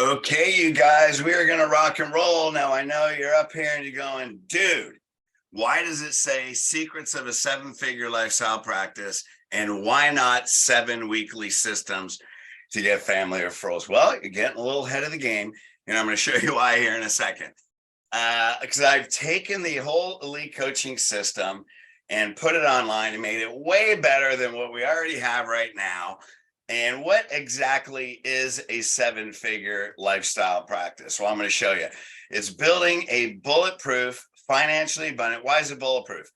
Okay, you guys, we are going to rock and roll. Now, I know you're up here and you're going, dude, why does it say secrets of a seven-figure lifestyle practice? And why not 7 weekly systems to get family referrals? Well, you're getting a little ahead of the game, and I'm going to show you why here in a second. Because I've taken the whole elite coaching system and put it online and made it way better than what we already have right now. And what exactly is a 7-figure lifestyle practice? Well, I'm going to show you. It's building a bulletproof, financially abundant. Why is it bulletproof?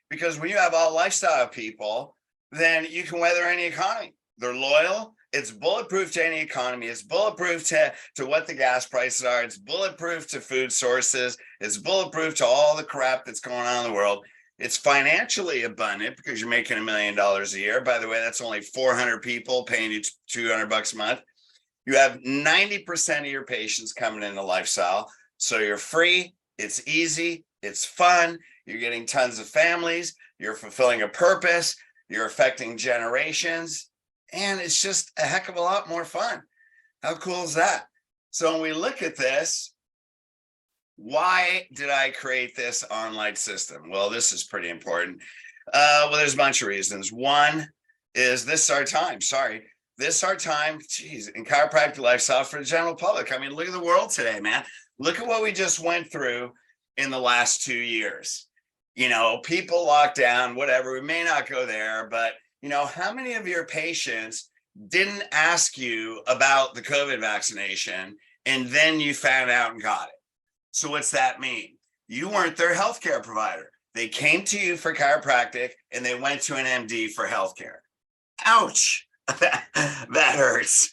Because when you have all lifestyle people, then you can weather any economy. They're loyal. It's bulletproof to any economy. It's bulletproof to what the gas prices are. It's bulletproof to food sources. It's bulletproof to all the crap that's going on in the world. It's financially abundant because you're making $1 million a year. By the way, that's only 400 people paying you $200 a month. You have 90% of your patients coming into lifestyle. So you're free. It's easy. It's fun. You're getting tons of families. You're fulfilling a purpose. You're affecting generations. And it's just a heck of a lot more fun. How cool is that? So when we look at this, why did I create this online system? Well, this is pretty important. Well, there's a bunch of reasons. One is this is our time. This is our time. Geez, in chiropractic lifestyle for the general public. I mean, look at the world today, man. Look at what we just went through in the last 2 years. You know, people locked down, whatever. We may not go there, but you know, how many of your patients didn't ask you about the COVID vaccination and then you found out and got it? So what's that mean? You weren't their healthcare provider. They came to you for chiropractic and they went to an MD for healthcare. Ouch. That hurts,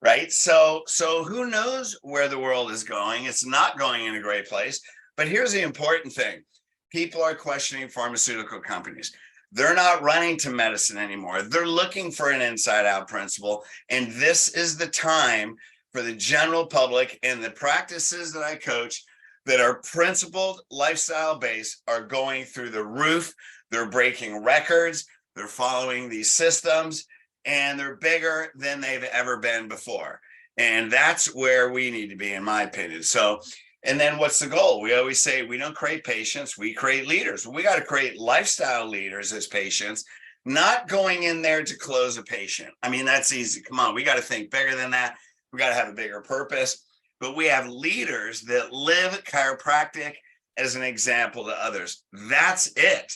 right? So who knows where the world is going? It's not going in a great place. But here's the important thing. People are questioning pharmaceutical companies. They're not running to medicine anymore. They're looking for an inside out principle. And this is the time for the general public, and the practices that I coach that are principled, lifestyle based are going through the roof. They're breaking records. They're following these systems, and they're bigger than they've ever been before. And that's where we need to be, in my opinion. So, and then what's the goal? We always say we don't create patients, we create leaders. We got to create lifestyle leaders as patients, not going in there to close a patient. I mean, that's easy. Come on, we got to think bigger than that. We got to have a bigger purpose. But we have leaders that live chiropractic as an example to others. That's it.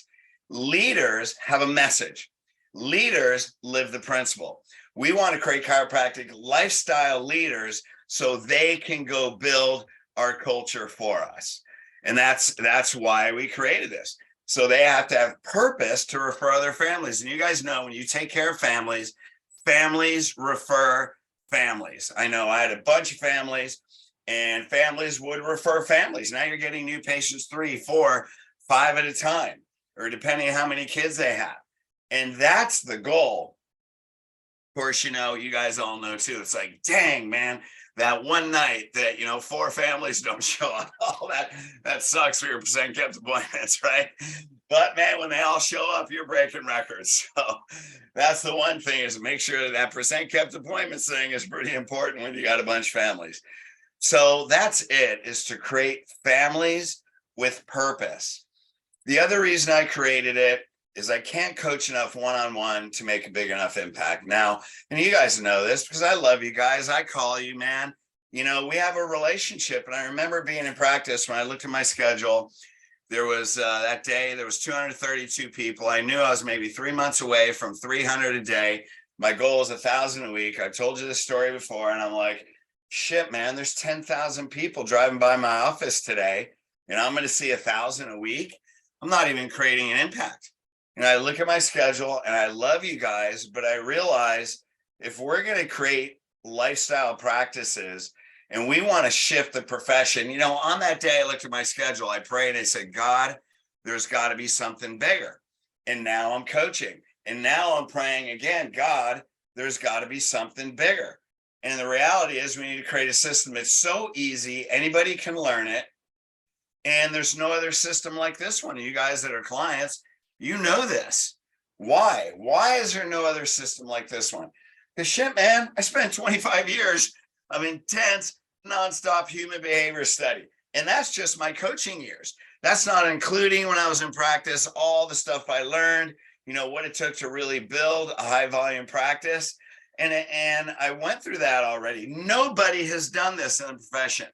Leaders have a message. Leaders live the principle. We want to create chiropractic lifestyle leaders so they can go build our culture for us. And that's why we created this. So they have to have purpose to refer other families. And you guys know when you take care of families, families refer families. I know I had a bunch of families and families would refer families. Now you're getting new patients 3, 4, 5 at a time, or depending on how many kids they have. And that's the goal. Of course, you know, you guys all know too. It's like, dang, man, that one night that, you know, 4 families don't show up. Oh, that sucks for your percent kept appointments, right? But man, when they all show up, you're breaking records. So that's the one thing, is to make sure that percent kept appointments thing is pretty important when you got a bunch of families. So that's it, is to create families with purpose. The other reason I created it is I can't coach enough one-on-one to make a big enough impact. Now, and you guys know this because I love you guys. I call you, man. You know, we have a relationship. And I remember being in practice when I looked at my schedule. There was that day, there was 232 people. I knew I was maybe 3 months away from 300 a day. My goal is 1,000 a week. I've told you this story before, and I'm like, shit, man, there's 10,000 people driving by my office today, and I'm going to see 1,000 a week. I'm not even creating an impact. And I look at my schedule, and I love you guys, but I realize if we're going to create lifestyle practices and we want to shift the profession, you know, on that day, I looked at my schedule, I prayed, and I said, God, there's got to be something bigger. And now I'm coaching. And now I'm praying again, God, there's got to be something bigger. And the reality is we need to create a system that's so easy, anybody can learn it. And there's no other system like this one. You guys that are clients, you know this. Why? Why is there no other system like this one? Because shit, man, I spent 25 years of intense nonstop human behavior study. And that's just my coaching years. That's not including when I was in practice, all the stuff I learned, what it took to really build a high volume practice. And I went through that already. Nobody has done this in the profession.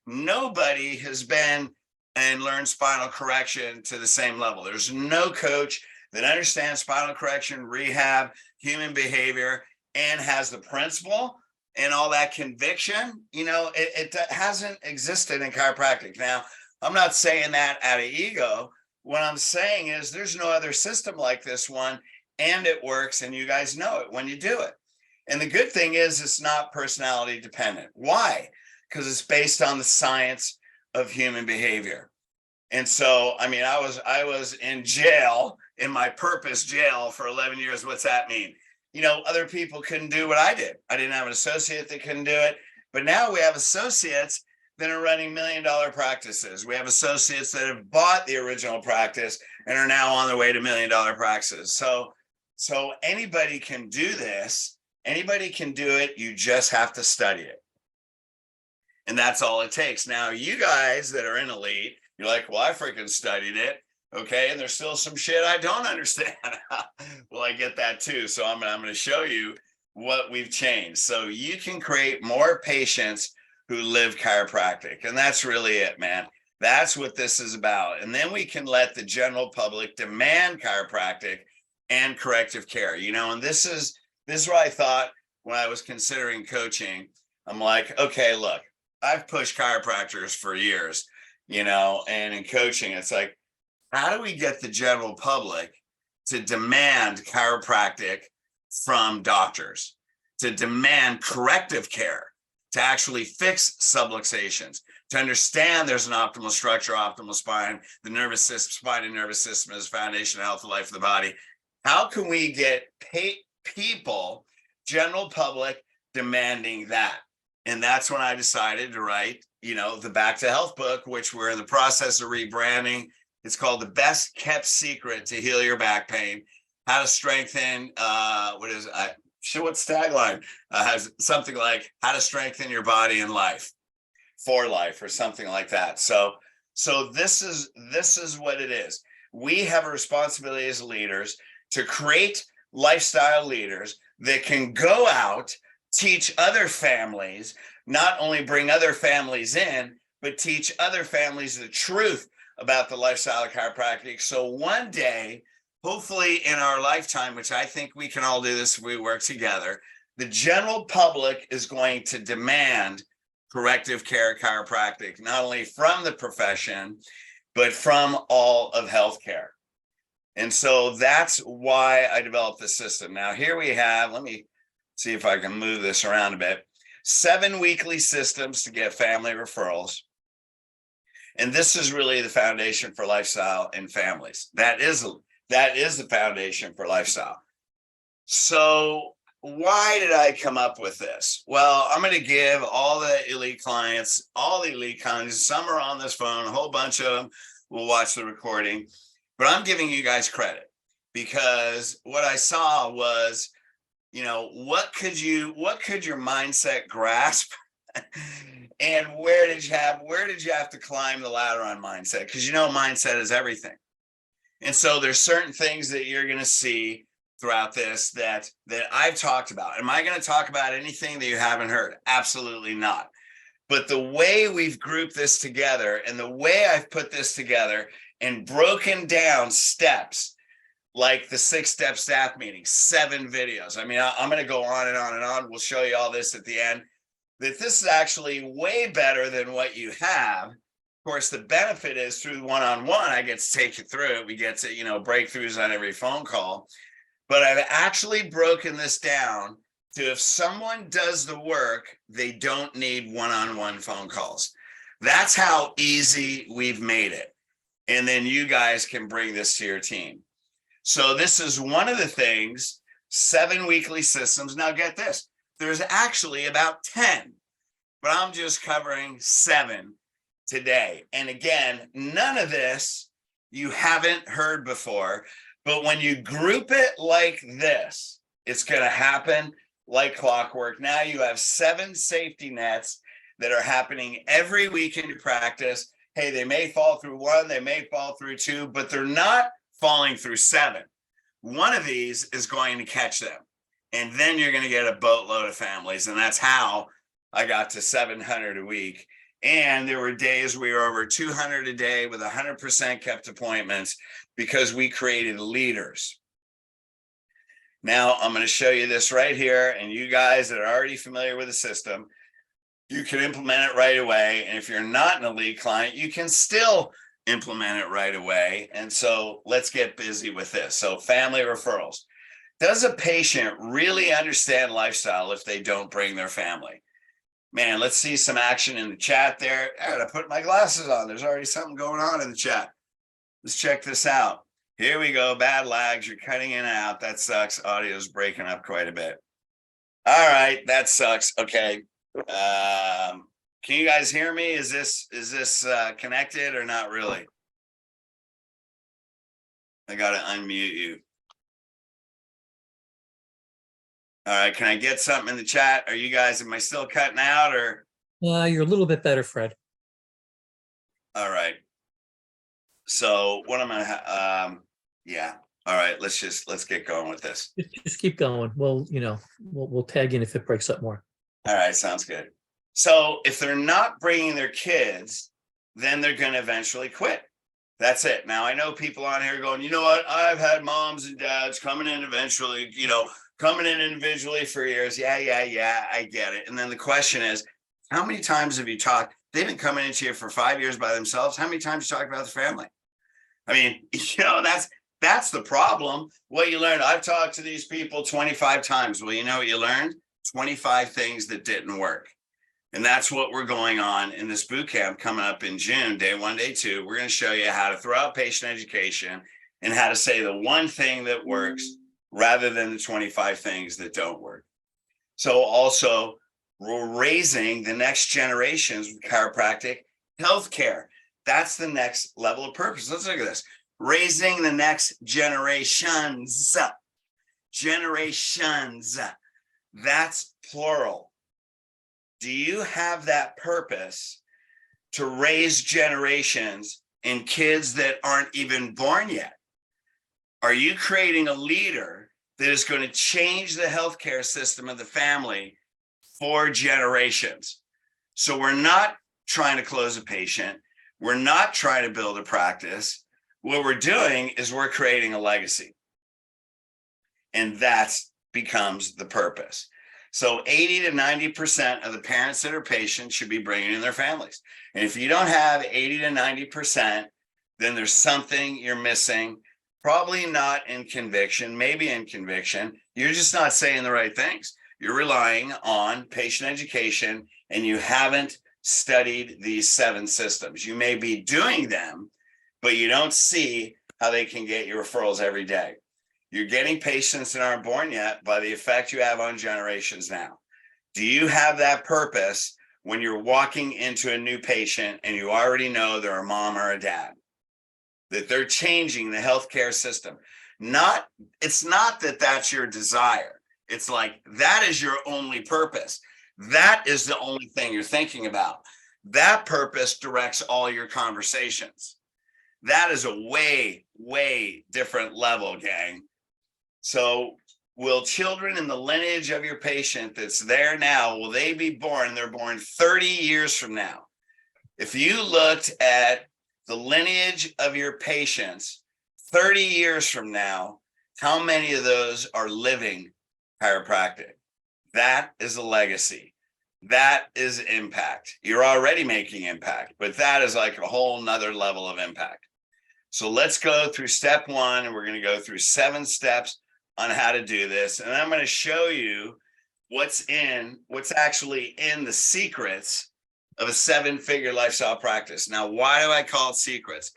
Nobody has been and learned spinal correction to the same level. There's no coach that understands spinal correction, rehab, human behavior, and has the principle and all that conviction. It hasn't existed in chiropractic. Now, I'm not saying that out of ego. What I'm saying is there's no other system like this one, and it works, and you guys know it when you do it. And the good thing is it's not personality dependent. Why? Because it's based on the science of human behavior. And so, I was in jail, in my purpose jail for 11 years. What's that mean? Other people couldn't do what I did. I didn't have an associate that couldn't do it. But now we have associates that are running $1 million practices. We have associates that have bought the original practice and are now on their way to $1 million practices. So anybody can do this. Anybody can do it. You just have to study it. And that's all it takes. Now, you guys that are in Elite, you're like, well, I freaking studied it. Okay. And there's still some shit I don't understand. Well, I get that too. So I'm going to show you what we've changed. So you can create more patients who live chiropractic. And that's really it, man. That's what this is about. And then we can let the general public demand chiropractic and corrective care, and this is what I thought when I was considering coaching. I'm like, okay, look, I've pushed chiropractors for years, and in coaching, it's like, how do we get the general public to demand chiropractic from doctors, to demand corrective care, to actually fix subluxations, to understand there's an optimal structure, optimal spine, the nervous system, spine and nervous system is the foundation of health, life of the body. How can we get people, general public, demanding that? And that's when I decided to write, the Back to Health book, which we're in the process of rebranding. It's called The Best Kept Secret to Heal Your Back Pain, How to Strengthen, what's the tagline? Has something like How to Strengthen Your Body and Life, for life, or something like that. So this is what it is. We have a responsibility as leaders to create lifestyle leaders that can go out, teach other families, not only bring other families in, but teach other families the truth about the lifestyle of chiropractic. So one day, hopefully in our lifetime, which I think we can all do this if we work together, the general public is going to demand corrective care chiropractic, not only from the profession, but from all of healthcare. And so that's why I developed this system. Now, here we have, let me see if I can move this around a bit, 7 weekly systems to get family referrals. And this is really the foundation for lifestyle in families. That is the foundation for lifestyle. So why did I come up with this? Well, I'm going to give all the elite clients, some are on this phone, a whole bunch of them will watch the recording, but I'm giving you guys credit because what I saw was, what could your mindset grasp? And where did you have to climb the ladder on mindset? Because mindset is everything. And so there's certain things that you're going to see throughout this that I've talked about. Am I going to talk about anything that you haven't heard? Absolutely not. But the way we've grouped this together and the way I've put this together and broken down steps, like the 6-step staff meeting, 7 videos. I'm going to go on and on and on. We'll show you all this at the end. That this is actually way better than what you have. Of course, the benefit is through one-on-one, I get to take you through it. We get to, breakthroughs on every phone call. But I've actually broken this down to if someone does the work, they don't need one-on-one phone calls. That's how easy we've made it. And then you guys can bring this to your team. So this is one of the things, 7 weekly systems. Now get this. There's actually about 10, but I'm just covering 7 today. And again, none of this you haven't heard before, but when you group it like this, it's going to happen like clockwork. Now you have 7 safety nets that are happening every week in your practice. Hey, they may fall through one, they may fall through two, but they're not falling through seven. One of these is going to catch them. And then you're going to get a boatload of families. And that's how I got to 700 a week. And there were days we were over 200 a day with 100% kept appointments because we created leaders. Now I'm going to show you this right here. And you guys that are already familiar with the system, you can implement it right away. And if you're not an elite client, you can still implement it right away. And so let's get busy with this. So family referrals. Does a patient really understand lifestyle if they don't bring their family? Man, let's see some action in the chat there. I gotta put my glasses on. There's already something going on in the chat. Let's check this out. Here we go. Bad lags. You're cutting in and out. That sucks. Audio's breaking up quite a bit. All right, that sucks. Okay. Can you guys hear me? Is this connected or not really? I gotta unmute you. All right, can I get something in the chat? Are you guys, am I still cutting out or? You're a little bit better, Fred. All right. So what am I, yeah. All right, let's get going with this. Just keep going. Well, we'll tag in if it breaks up more. All right, sounds good. So if they're not bringing their kids, then they're going to eventually quit. That's it. Now, I know people on here going, you know what? I've had moms and dads coming in eventually, coming in individually for years. Yeah, I get it. And then the question is, how many times have you talked? They've been coming into you for 5 years by themselves. How many times you talk about the family? I mean, that's the problem. What you learned, I've talked to these people 25 times. Well, you know what you learned? 25 things that didn't work. And that's what we're going on in this boot camp coming up in June, day 1, day 2. We're going to show you how to throw out patient education and how to say the one thing that works rather than the 25 things that don't work. So also, we're raising the next generations with chiropractic healthcare. That's the next level of purpose. Let's look at this. Raising the next generations. Generations. That's plural. Do you have that purpose to raise generations in kids that aren't even born yet? Are you creating a leader that is going to change the healthcare system of the family for generations? So we're not trying to close a patient. We're not trying to build a practice. What we're doing is we're creating a legacy. And that becomes the purpose. So 80 to 90% of the parents that are patients should be bringing in their families. And if you don't have 80 to 90%, then there's something you're missing. Probably not in conviction, maybe in conviction. You're just not saying the right things. You're relying on patient education and you haven't studied these 7 systems. You may be doing them, but you don't see how they can get you referrals every day. You're getting patients that aren't born yet by the effect you have on generations now. Do you have that purpose when you're walking into a new patient and you already know they're a mom or a dad? That they're changing the healthcare system. It's not that that's your desire. It's like that is your only purpose. That is the only thing you're thinking about. That purpose directs all your conversations. That is a way, way different level, gang. So will children in the lineage of your patient that's there now, will they be born? They're born 30 years from now. If you looked at the lineage of your patients 30 years from now, how many of those are living chiropractic? That is a legacy. That is impact. You're already making impact, but that is like a whole nother level of impact. So let's go through step 1, and we're going to go through 7 steps on how to do this. And I'm going to show you what's actually in the secrets of a 7-figure lifestyle practice. Now, why do I call it secrets?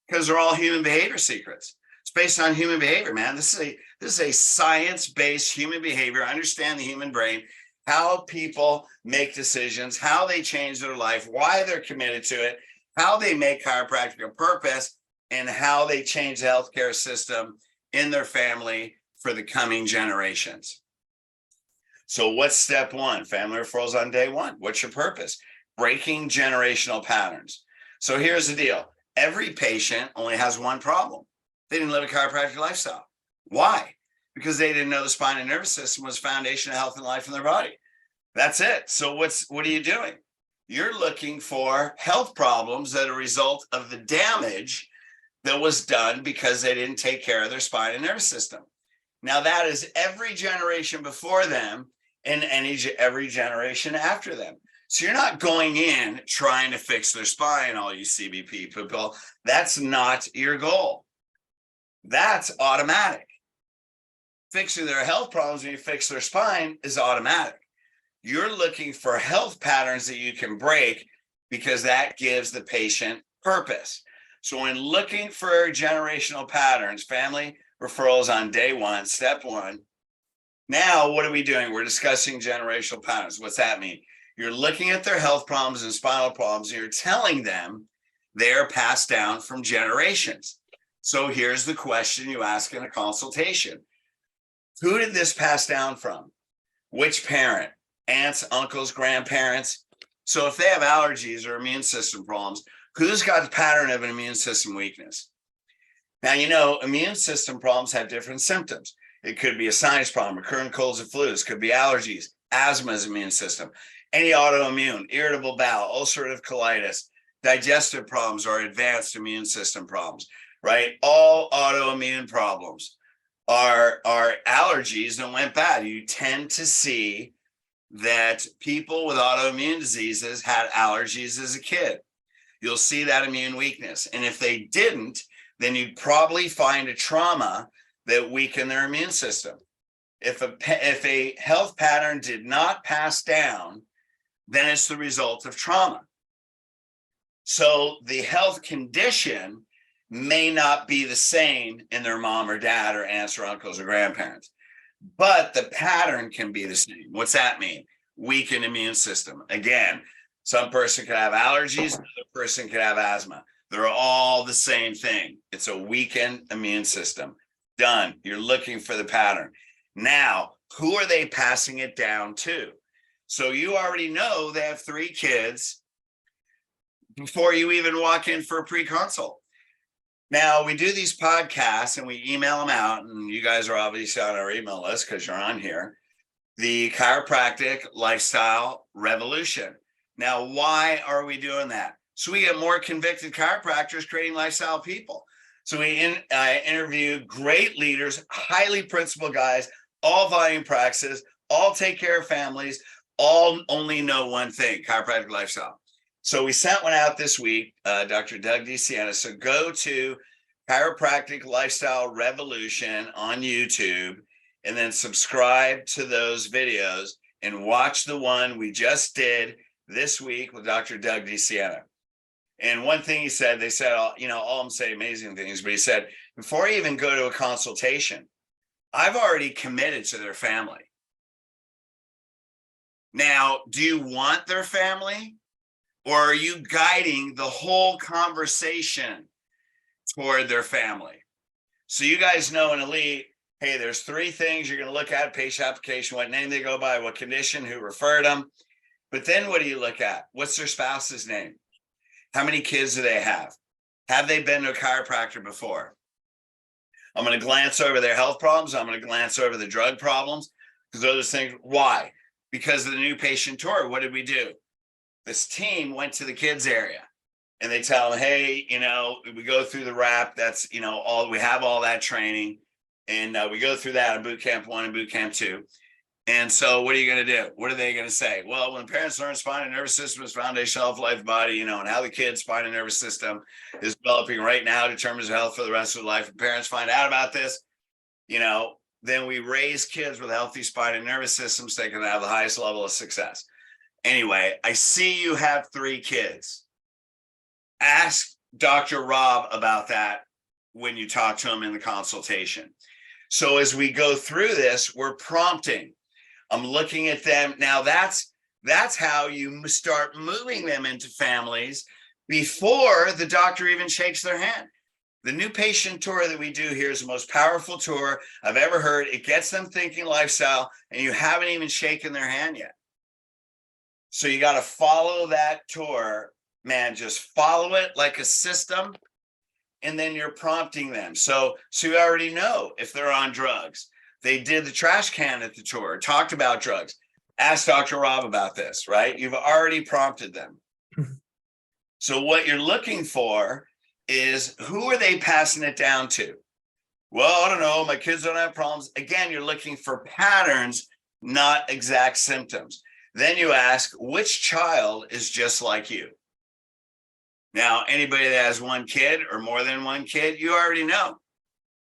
Because they're all human behavior secrets. It's based on human behavior, man. This is a science-based human behavior. Understand the human brain, how people make decisions, how they change their life, why they're committed to it, how they make chiropractic a purpose, and how they change the healthcare system in their family for the coming generations. So what's step 1? Family referrals on day 1. What's your purpose? breaking generational patterns. So here's the deal. Every patient only has one problem. They didn't live a chiropractic lifestyle. Why? Because they didn't know the spine and nervous system was foundation of health and life in their body. That's it. So what are you doing? You're looking for health problems that are a result of the damage that was done because they didn't take care of their spine and nervous system. Now that is every generation before them and every generation after them. So you're not going in trying to fix their spine, all you CBP people. That's not your goal. That's automatic. Fixing their health problems when you fix their spine is automatic. You're looking for health patterns that you can break because that gives the patient purpose. So when looking for generational patterns, family referrals on day one, step one. Now, what are we doing? We're discussing generational patterns. What's that mean? You're looking at their health problems and spinal problems, and you're telling them they're passed down from generations. So here's the question you ask in a consultation. Who did this pass down from? Which parent? Aunts, uncles, grandparents? So if they have allergies or immune system problems, who's got the pattern of an immune system weakness? Now, you know, immune system problems have different symptoms. It could be a sinus problem, recurrent colds and flus, could be allergies, asthma's immune system, any autoimmune, irritable bowel, ulcerative colitis, digestive problems, or advanced immune system problems, right? All autoimmune problems are allergies that went bad. You tend to see that people with autoimmune diseases had allergies as a kid. You'll see that immune weakness. And if they didn't, then you'd probably find a trauma that weakened their immune system. If a health pattern did not pass down, then it's the result of trauma. So the health condition may not be the same in their mom or dad or aunts or uncles or grandparents, but the pattern can be the same. What's that mean? Weakened immune system. Again, some person could have allergies, another person could have asthma. They're all the same thing. It's a weakened immune system. Done. You're looking for the pattern. Now, who are they passing it down to? So you already know they have 3 kids before you even walk in for a pre-consult. Now, we do these podcasts and we email them out, and you guys are obviously on our email list because you're on here. The Chiropractic Lifestyle Revolution. Now, why are we doing that? So we get more convicted chiropractors creating lifestyle people. So we interview great leaders, highly principled guys, all volume practices, all take care of families, all only know one thing, chiropractic lifestyle. So we sent one out this week, Dr. Doug DeSiena. So go to Chiropractic Lifestyle Revolution on YouTube and then subscribe to those videos and watch the one we just did this week with Dr. Doug DeSiena. And one thing he said, they said, all of them say amazing things, but he said, before I even go to a consultation, I've already committed to their family. Now, do you want their family, or are you guiding the whole conversation toward their family? So you guys know in Elite, hey, there's 3 things you're going to look at: patient application, what name they go by, what condition, who referred them. But then what do you look at? What's their spouse's name? How many kids do they have? Have they been to a chiropractor before? I'm going to glance over their health problems. I'm going to glance over the drug problems, because those things. Why? Because of the new patient tour. What did we do? This team went to the kids area and they tell them, hey, we go through the wrap. That's, we have all that training, and we go through that in boot camp 1 and boot camp 2. And so what are you going to do? What are they going to say? Well, when parents learn spine and nervous system is foundational of life body, and how the kid's spine and nervous system is developing right now determines health for the rest of their life. And parents find out about this, then we raise kids with healthy spine and nervous systems. They can have the highest level of success. Anyway, I see you have 3 kids. Ask Dr. Rob about that when you talk to him in the consultation. So as we go through this, we're prompting. I'm looking at them. Now that's how you start moving them into families before the doctor even shakes their hand. The new patient tour that we do here is the most powerful tour I've ever heard. It gets them thinking lifestyle, and you haven't even shaken their hand yet. So you got to follow that tour, man. Just follow it like a system. And then you're prompting them. So you already know if they're on drugs. They did the trash can at the tour, talked about drugs. Ask Dr. Rob about this, right? You've already prompted them. So what you're looking for is, who are they passing it down to? Well, I don't know. My kids don't have problems. Again, you're looking for patterns, not exact symptoms. Then you ask, which child is just like you? Now, anybody that has one kid or more than one kid, you already know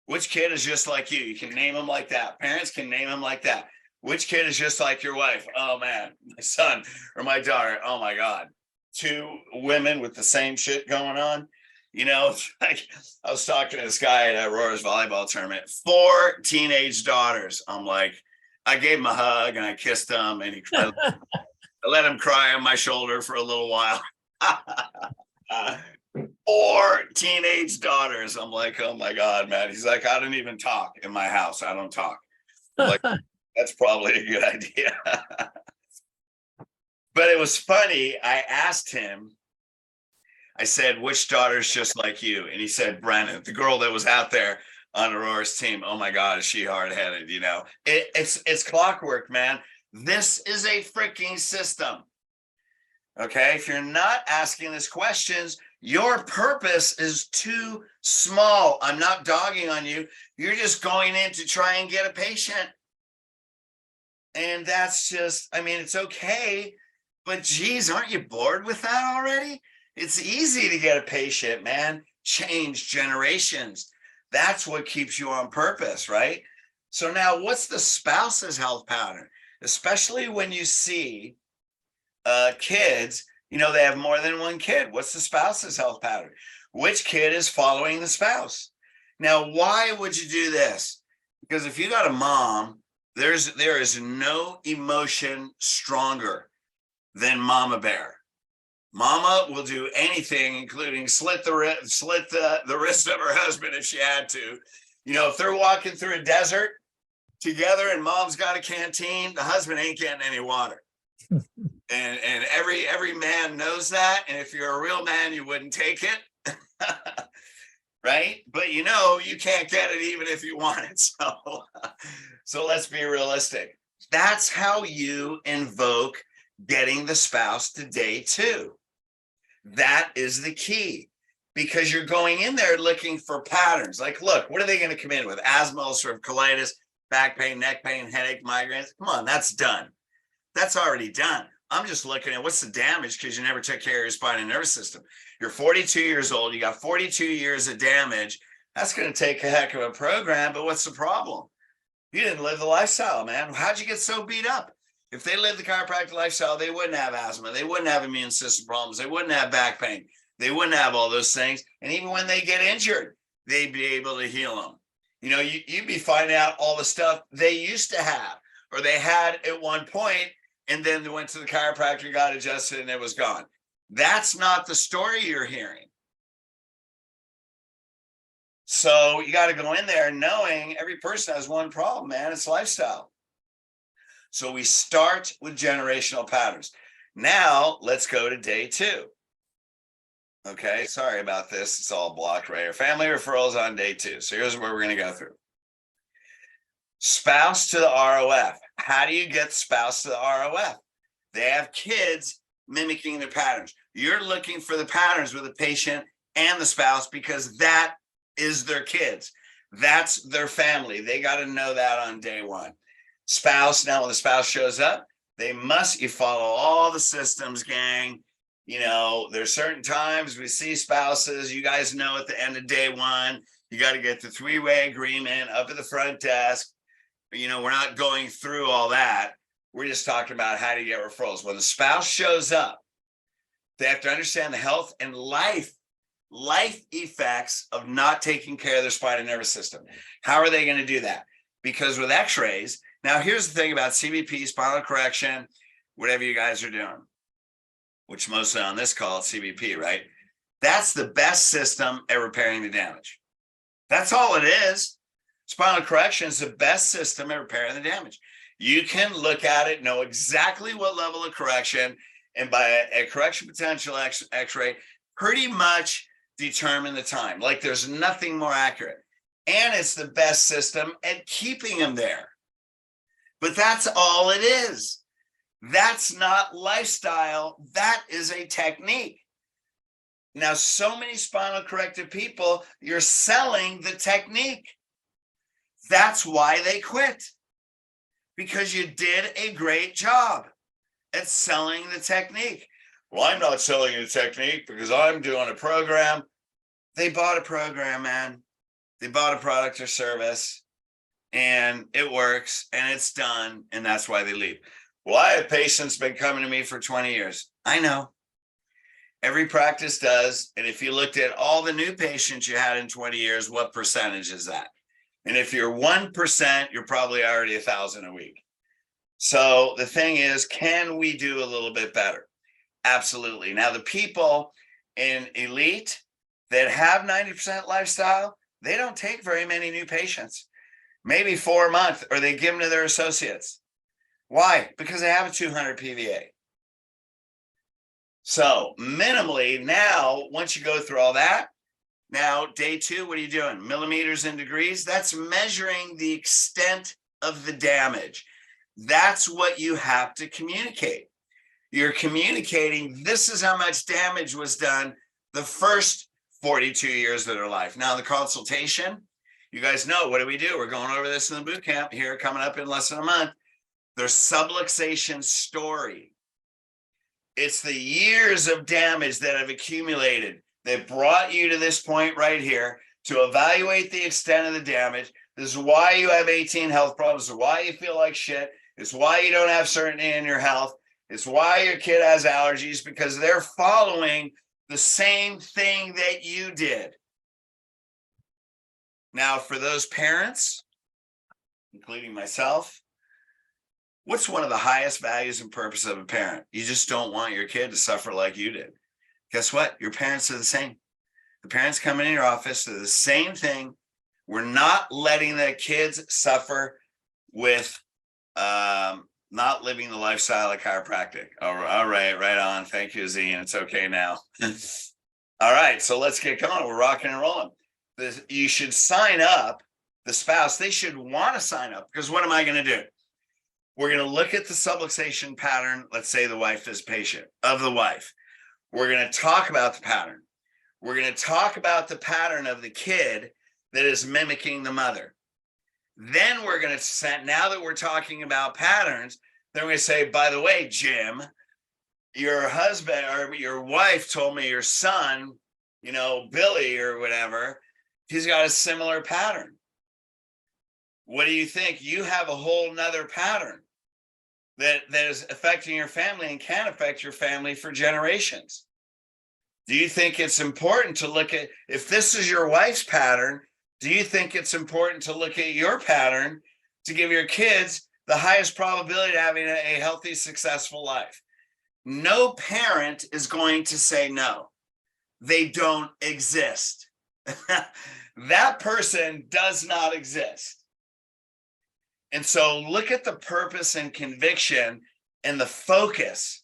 which kid is just like you. You can name them like that. Parents can name them like that. Which kid is just like your wife? Oh man, my son or my daughter. Oh my God. Two women with the same shit going on. You know, like I was talking to this guy at Aurora's volleyball tournament, 4 teenage daughters. I'm like, I gave him a hug and I kissed him, and I let him cry on my shoulder for a little while. 4 teenage daughters. I'm like, oh my God, man. He's like, I don't even talk in my house. I don't talk. I'm like, that's probably a good idea. But it was funny. I asked him, I said, which daughter's just like you? And he said, Brennan, the girl that was out there on Aurora's team. Oh my God, is she hard-headed? You know, it's clockwork, man. This is a freaking system. Okay, if you're not asking these questions, your purpose is too small. I'm not dogging on you. You're just going in to try and get a patient. And that's just, I mean, it's okay, but geez, aren't you bored with that already? It's easy to get a patient, man. Change generations. That's what keeps you on purpose, right? So now what's the spouse's health pattern? Especially when you see kids, you know, they have more than one kid. What's the spouse's health pattern? Which kid is following the spouse? Now, why would you do this? Because if you got a mom, there is no emotion stronger than mama bear. Mama will do anything, including slit the wrist of her husband if she had to. You know, if they're walking through a desert together and mom's got a canteen, the husband ain't getting any water. And every man knows that. And if you're a real man, you wouldn't take it. Right? But you know, you can't get it even if you want it. So let's be realistic. That's how you invoke getting the spouse to day 2. That is the key, because you're going in there looking for patterns. Like, look, what are they going to come in with? Asthma, ulcerative colitis, back pain, neck pain, headache, migraines. Come on, that's done. That's already done. I'm just looking at what's the damage, because you never took care of your spinal nervous system. You're 42 years old. You got 42 years of damage. That's going to take a heck of a program. But what's the problem? You didn't live the lifestyle, man. How'd you get so beat up? If they lived the chiropractic lifestyle, they wouldn't have asthma. They wouldn't have immune system problems. They wouldn't have back pain. They wouldn't have all those things. And even when they get injured, they'd be able to heal them. You know, you'd be finding out all the stuff they used to have, or they had at one point, and then they went to the chiropractor, got adjusted, and it was gone. That's not the story you're hearing. So you got to go in there knowing every person has one problem, man. It's lifestyle. So we start with generational patterns. Now let's go to day 2. Okay, sorry about this. It's all blocked right here. Family referrals on day 2. So here's where we're going to go through. Spouse to the ROF. How do you get spouse to the ROF? They have kids mimicking their patterns. You're looking for the patterns with the patient and the spouse, because that is their kids. That's their family. They got to know that on day 1. Spouse, now when the spouse shows up, you follow all the systems, gang. You know, there's certain times we see spouses, you guys know, at the end of day 1, you got to get the 3-way agreement up at the front desk. You know, we're not going through all that. We're just talking about how to get referrals. When the spouse shows up, they have to understand the health and life effects of not taking care of their spinal nervous system. How are they going to do that? Because with x-rays, now here's the thing about CBP, spinal correction, whatever you guys are doing, which mostly on this call, it's CBP, right? That's the best system at repairing the damage. That's all it is. Spinal correction is the best system at repairing the damage. You can look at it, know exactly what level of correction, and by a correction potential x-ray pretty much determine the time. Like there's nothing more accurate. And it's the best system at keeping them there. But that's all it is. That's not lifestyle. That is a technique. Now, so many spinal corrected people, you're selling the technique. That's why they quit. Because you did a great job at selling the technique. Well, I'm not selling a technique because I'm doing a program. They bought a program, man. They bought a product or service, and it works, and it's done, and that's why they leave. Well, I have patients been coming to me for 20 years. I know. Every practice does. And if you looked at all the new patients you had in 20 years, what percentage is that? And if you're 1%, you're probably already 1,000 a week. So the thing is, can we do a little bit better? Absolutely. Now, the people in Elite that have 90% lifestyle, they don't take very many new patients, maybe 4 a month, or they give them to their associates. Why? Because they have a 200 PVA. So minimally now, once you go through all that, now day 2, what are you doing? Millimeters and degrees. That's measuring the extent of the damage. That's what you have to communicate. You're communicating, this is how much damage was done the first 42 years of their life. Now the consultation, you guys know, what do? We're going over this in the boot camp here coming up in less than a month. Their subluxation story. It's the years of damage that have accumulated that brought you to this point right here to evaluate the extent of the damage. This is why you have 18 health problems. This is why you feel like shit. It's why you don't have certainty in your health. It's why your kid has allergies, because they're following the same thing that you did. Now, for those parents, including myself, what's one of the highest values and purpose of a parent? You just don't want your kid to suffer like you did. Guess what? Your parents are the same. The parents come in your office, they're the same thing. We're not letting the kids suffer with not living the lifestyle of chiropractic. All right, right on. Thank you, Zine. It's okay now. All right, so let's get going. We're rocking and rolling. You should sign up, the spouse, they should want to sign up, because what am I going to do? We're going to look at the subluxation pattern. Let's say the wife is patient of the wife. We're going to talk about the pattern. We're going to talk about the pattern of the kid that is mimicking the mother. Then we're going to send, now that we're talking about patterns, then we're going to say, by the way, Jim, your husband or your wife told me your son, you know, Billy or whatever, he's got a similar pattern. What do you think? You have a whole nother pattern that is affecting your family and can affect your family for generations. Do you think it's important to look at, if this is your wife's pattern, do you think it's important to look at your pattern to give your kids the highest probability of having a healthy, successful life? No parent is going to say no. They don't exist. That person does not exist. And so look at the purpose and conviction and the focus.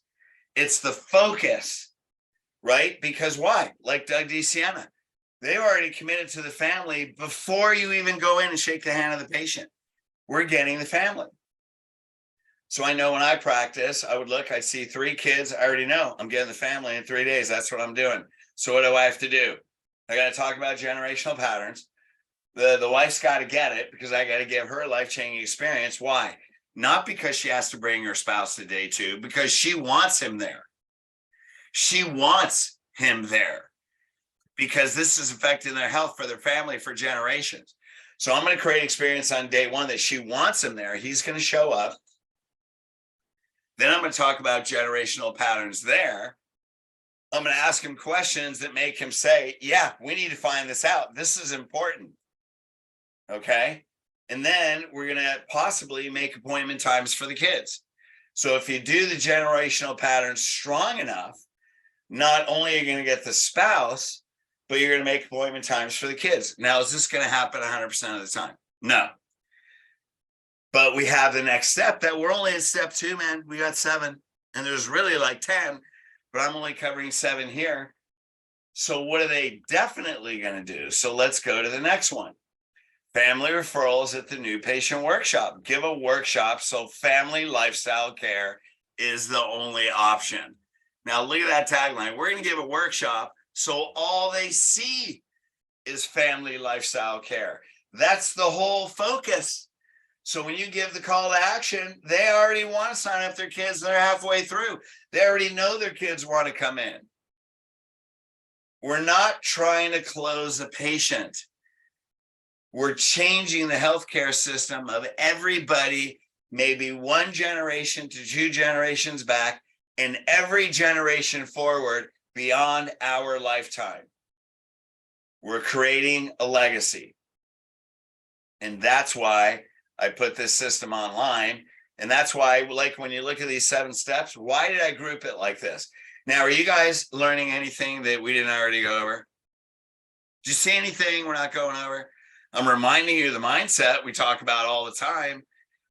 It's the focus, right? Because why? Like Doug DeSiena, they already committed to the family before you even go in and shake the hand of the patient. We're getting the family. So I know when I practice, I would look, I see 3 kids. I already know I'm getting the family in 3 days. That's what I'm doing. So what do I have to do? I got to talk about generational patterns. The wife's got to get it, because I got to give her a life-changing experience. Why? Not because she has to bring her spouse to day 2, because she wants him there. She wants him there because this is affecting their health for their family for generations. So I'm going to create experience on day 1 that she wants him there. He's going to show up. Then I'm going to talk about generational patterns there. I'm going to ask him questions that make him say, yeah, we need to find this out. This is important. Okay. And then we're going to possibly make appointment times for the kids. So if you do the generational patterns strong enough, not only are you going to get the spouse, but you're going to make appointment times for the kids. Now, is this going to happen 100% of the time? No. But we have the next step that we're only in step 2, man. We got 7. And there's really like 10, but I'm only covering 7 here. So what are they definitely going to do? So let's go to the next one. Family referrals at the new patient workshop. Give a workshop so family lifestyle care is the only option. Now look at that tagline. We're going to give a workshop so all they see is family lifestyle care. That's the whole focus. So when you give the call to action, they already want to sign up their kids. They're halfway through. They already know their kids want to come in. We're not trying to close a patient. We're changing the healthcare system of everybody, maybe 1 generation to 2 generations back, and every generation forward beyond our lifetime. We're creating a legacy. And that's why I put this system online. And that's why, like, when you look at these 7 steps, why did I group it like this? Now, are you guys learning anything that we didn't already go over? Did you see anything we're not going over? I'm reminding you of the mindset we talk about all the time.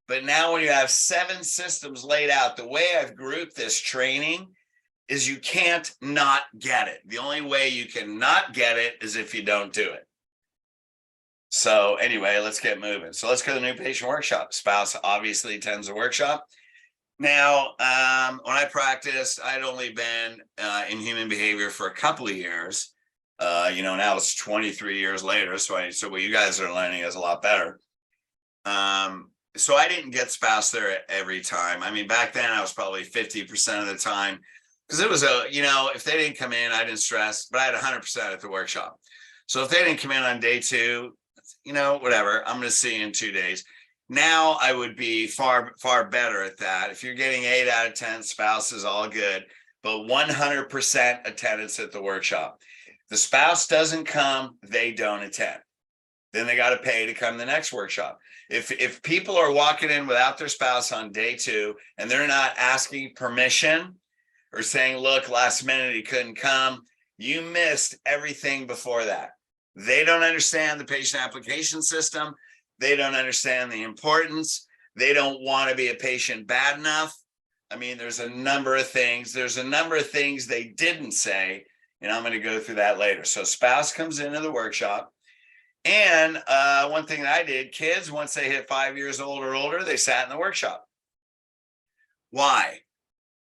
But now when you have 7 systems laid out, the way I've grouped this training is you can't not get it. The only way you can not get it is if you don't do it. So anyway, let's get moving. So let's go to the new patient workshop. Spouse obviously attends the workshop. Now, when I practiced, I'd only been in human behavior for a couple of years. Now it's 23 years later. So what you guys are learning is a lot better. So I didn't get spouse there every time. I mean, back then I was probably 50% of the time, because it was if they didn't come in, I didn't stress, but I had 100% at the workshop. So if they didn't come in on day 2, whatever, I'm going to see you in 2 days. Now I would be far, far better at that. If you're getting 8 out of 10 spouses, all good, but 100% attendance at the workshop. The spouse doesn't come, they don't attend. Then they got to pay to come to the next workshop. If people are walking in without their spouse on day 2 and they're not asking permission or saying, look, last minute he couldn't come, you missed everything before that. They don't understand the patient application system. They don't understand the importance. They don't want to be a patient bad enough. I mean, there's a number of things. There's a number of things they didn't say, and I'm going to go through that later. So spouse comes into the workshop. And one thing that I did, kids, once they hit 5 years old or older, they sat in the workshop. Why?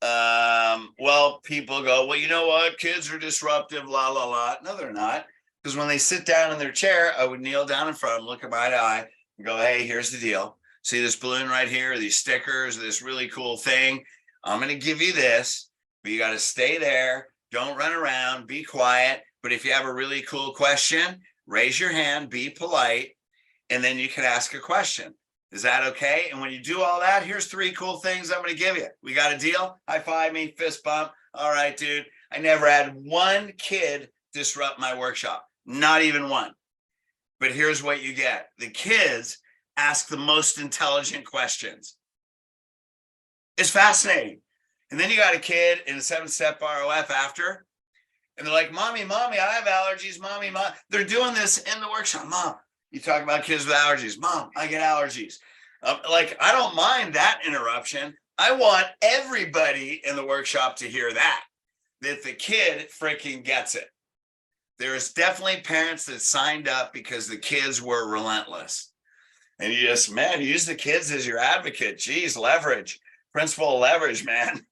Well, people go, well, you know what? Kids are disruptive, la, la, la. No, they're not. Because when they sit down in their chair, I would kneel down in front of them, look at eye to eye, and go, hey, here's the deal. See this balloon right here, these stickers, this really cool thing. I'm going to give you this, but you got to stay there. Don't run around. Be quiet. But if you have a really cool question, raise your hand, be polite, and then you can ask a question. Is that okay? And when you do all that, here's 3 cool things I'm going to give you. We got a deal? High five me, fist bump. All right, dude. I never had one kid disrupt my workshop. Not even one. But here's what you get. The kids ask the most intelligent questions. It's fascinating. And then you got a kid in a 7-step ROF after, and they're like, mommy, I have allergies. Mommy. They're doing this in the workshop. Mom, you talk about kids with allergies. Mom, I get allergies. I don't mind that interruption. I want everybody in the workshop to hear that the kid freaking gets it. There's definitely parents that signed up because the kids were relentless. And you just, man, use the kids as your advocate. Geez, leverage. Principal leverage, man.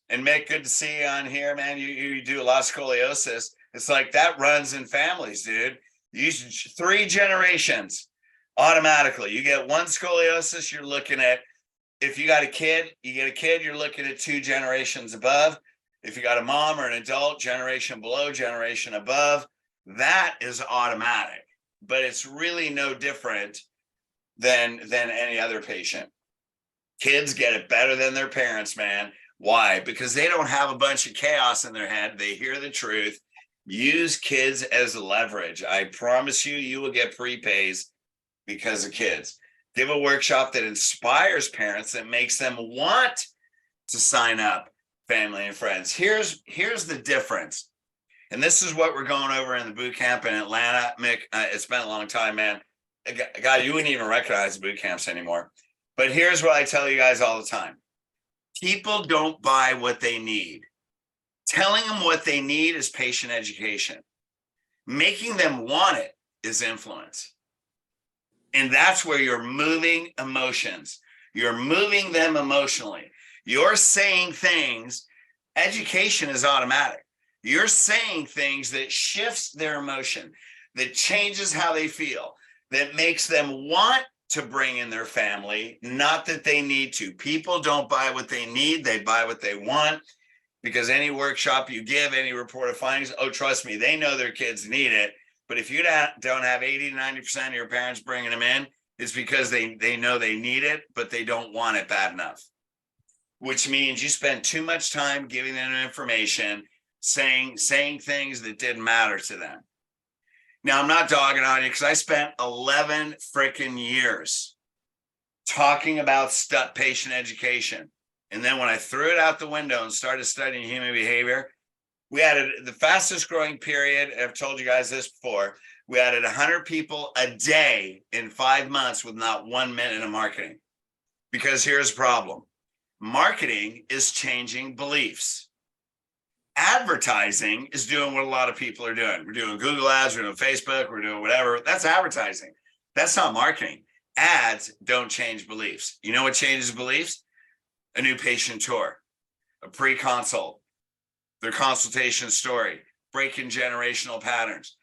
And Mick, good to see you on here, man. You do a lot of scoliosis. It's like that runs in families, dude. You 3 generations automatically. You get 1 scoliosis, you're looking at, if you got a kid, you're looking at 2 generations above. If you got a mom or an adult, generation below, generation above, that is automatic. But it's really no different than any other patient. Kids get it better than their parents, man. Why? Because they don't have a bunch of chaos in their head. They hear the truth. Use kids as leverage. I promise you will get prepays because of kids. Give a workshop that inspires parents, that makes them want to sign up, family and friends. Here's the difference. And this is what we're going over in the boot camp in Atlanta. Mick, it's been a long time, man. God, you wouldn't even recognize the boot camps anymore. But here's what I tell you guys all the time. People don't buy what they need. Telling them what they need is patient education. Making them want it is influence. And that's where you're moving emotions. You're moving them emotionally. You're saying things, education is automatic. You're saying things that shifts their emotion, that changes how they feel, that makes them want to bring in their family, not that they need to. People don't buy what they need, they buy what they want. Because any workshop you give, any report of findings, oh, trust me, they know their kids need it. But if you don't have 80 to 90% of your parents bringing them in, it's because they know they need it, but they don't want it bad enough. Which means you spend too much time giving them information, saying things that didn't matter to them. Now, I'm not dogging on you because I spent 11 freaking years talking about patient education. And then when I threw it out the window and started studying human behavior, we added the fastest growing period. I've told you guys this before. We added 100 people a day in 5 months with not 1 minute of marketing. Because here's the problem. Marketing is changing beliefs. Advertising is doing what a lot of people are doing. We're doing Google ads, we're doing Facebook, we're doing whatever. That's advertising. That's not marketing. Ads don't change beliefs. You know what changes beliefs? A new patient tour, a pre-consult, their consultation story, breaking generational patterns.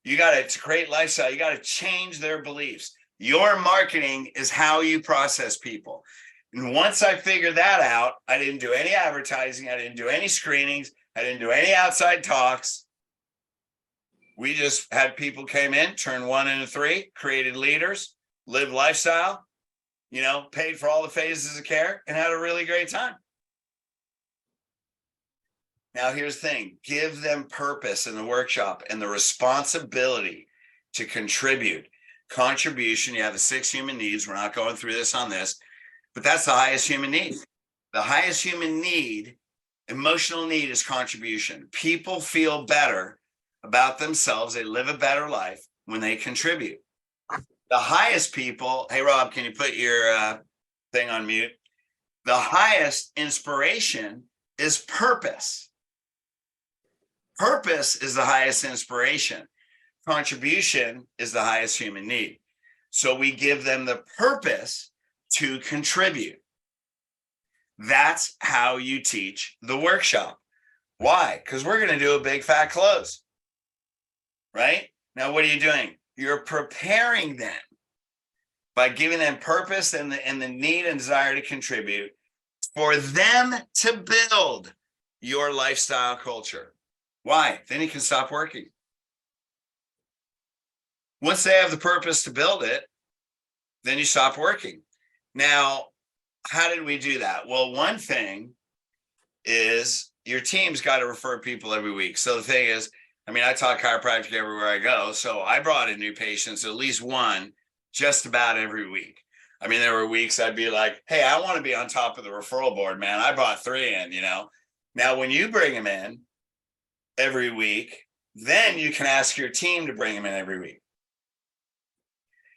You got to create lifestyle. You got to change their beliefs. Your marketing is how you process people. And once I figured that out, I didn't do any advertising. I didn't do any screenings. I didn't do any outside talks. We just had people came in, turned 1 into 3, created leaders, lived lifestyle, paid for all the phases of care and had a really great time. Now, here's the thing. Give them purpose in the workshop and the responsibility to contribute. Contribution, you have the 6 human needs. We're not going through this on this, but that's the highest human need. The highest human need, emotional need, is contribution. People feel better about themselves. They live a better life when they contribute. The highest people, hey, Rob, can you put your thing on mute? The highest inspiration is purpose. Purpose is the highest inspiration. Contribution is the highest human need. So we give them the purpose to contribute. That's how you teach the workshop. Why? Because we're going to do a big fat close. Right? Now, what are you doing? You're preparing them by giving them purpose and the need and desire to contribute for them to build your lifestyle culture. Why? Then you can stop working. Once they have the purpose to build it, then you stop working. Now, how did we do that? Well, one thing is your team's got to refer people every week. So the thing is, I talk chiropractic everywhere I go. So I brought in new patients, at least one, just about every week. There were weeks I'd be like, hey, I want to be on top of the referral board, man. I brought 3 in, Now, when you bring them in every week, then you can ask your team to bring them in every week.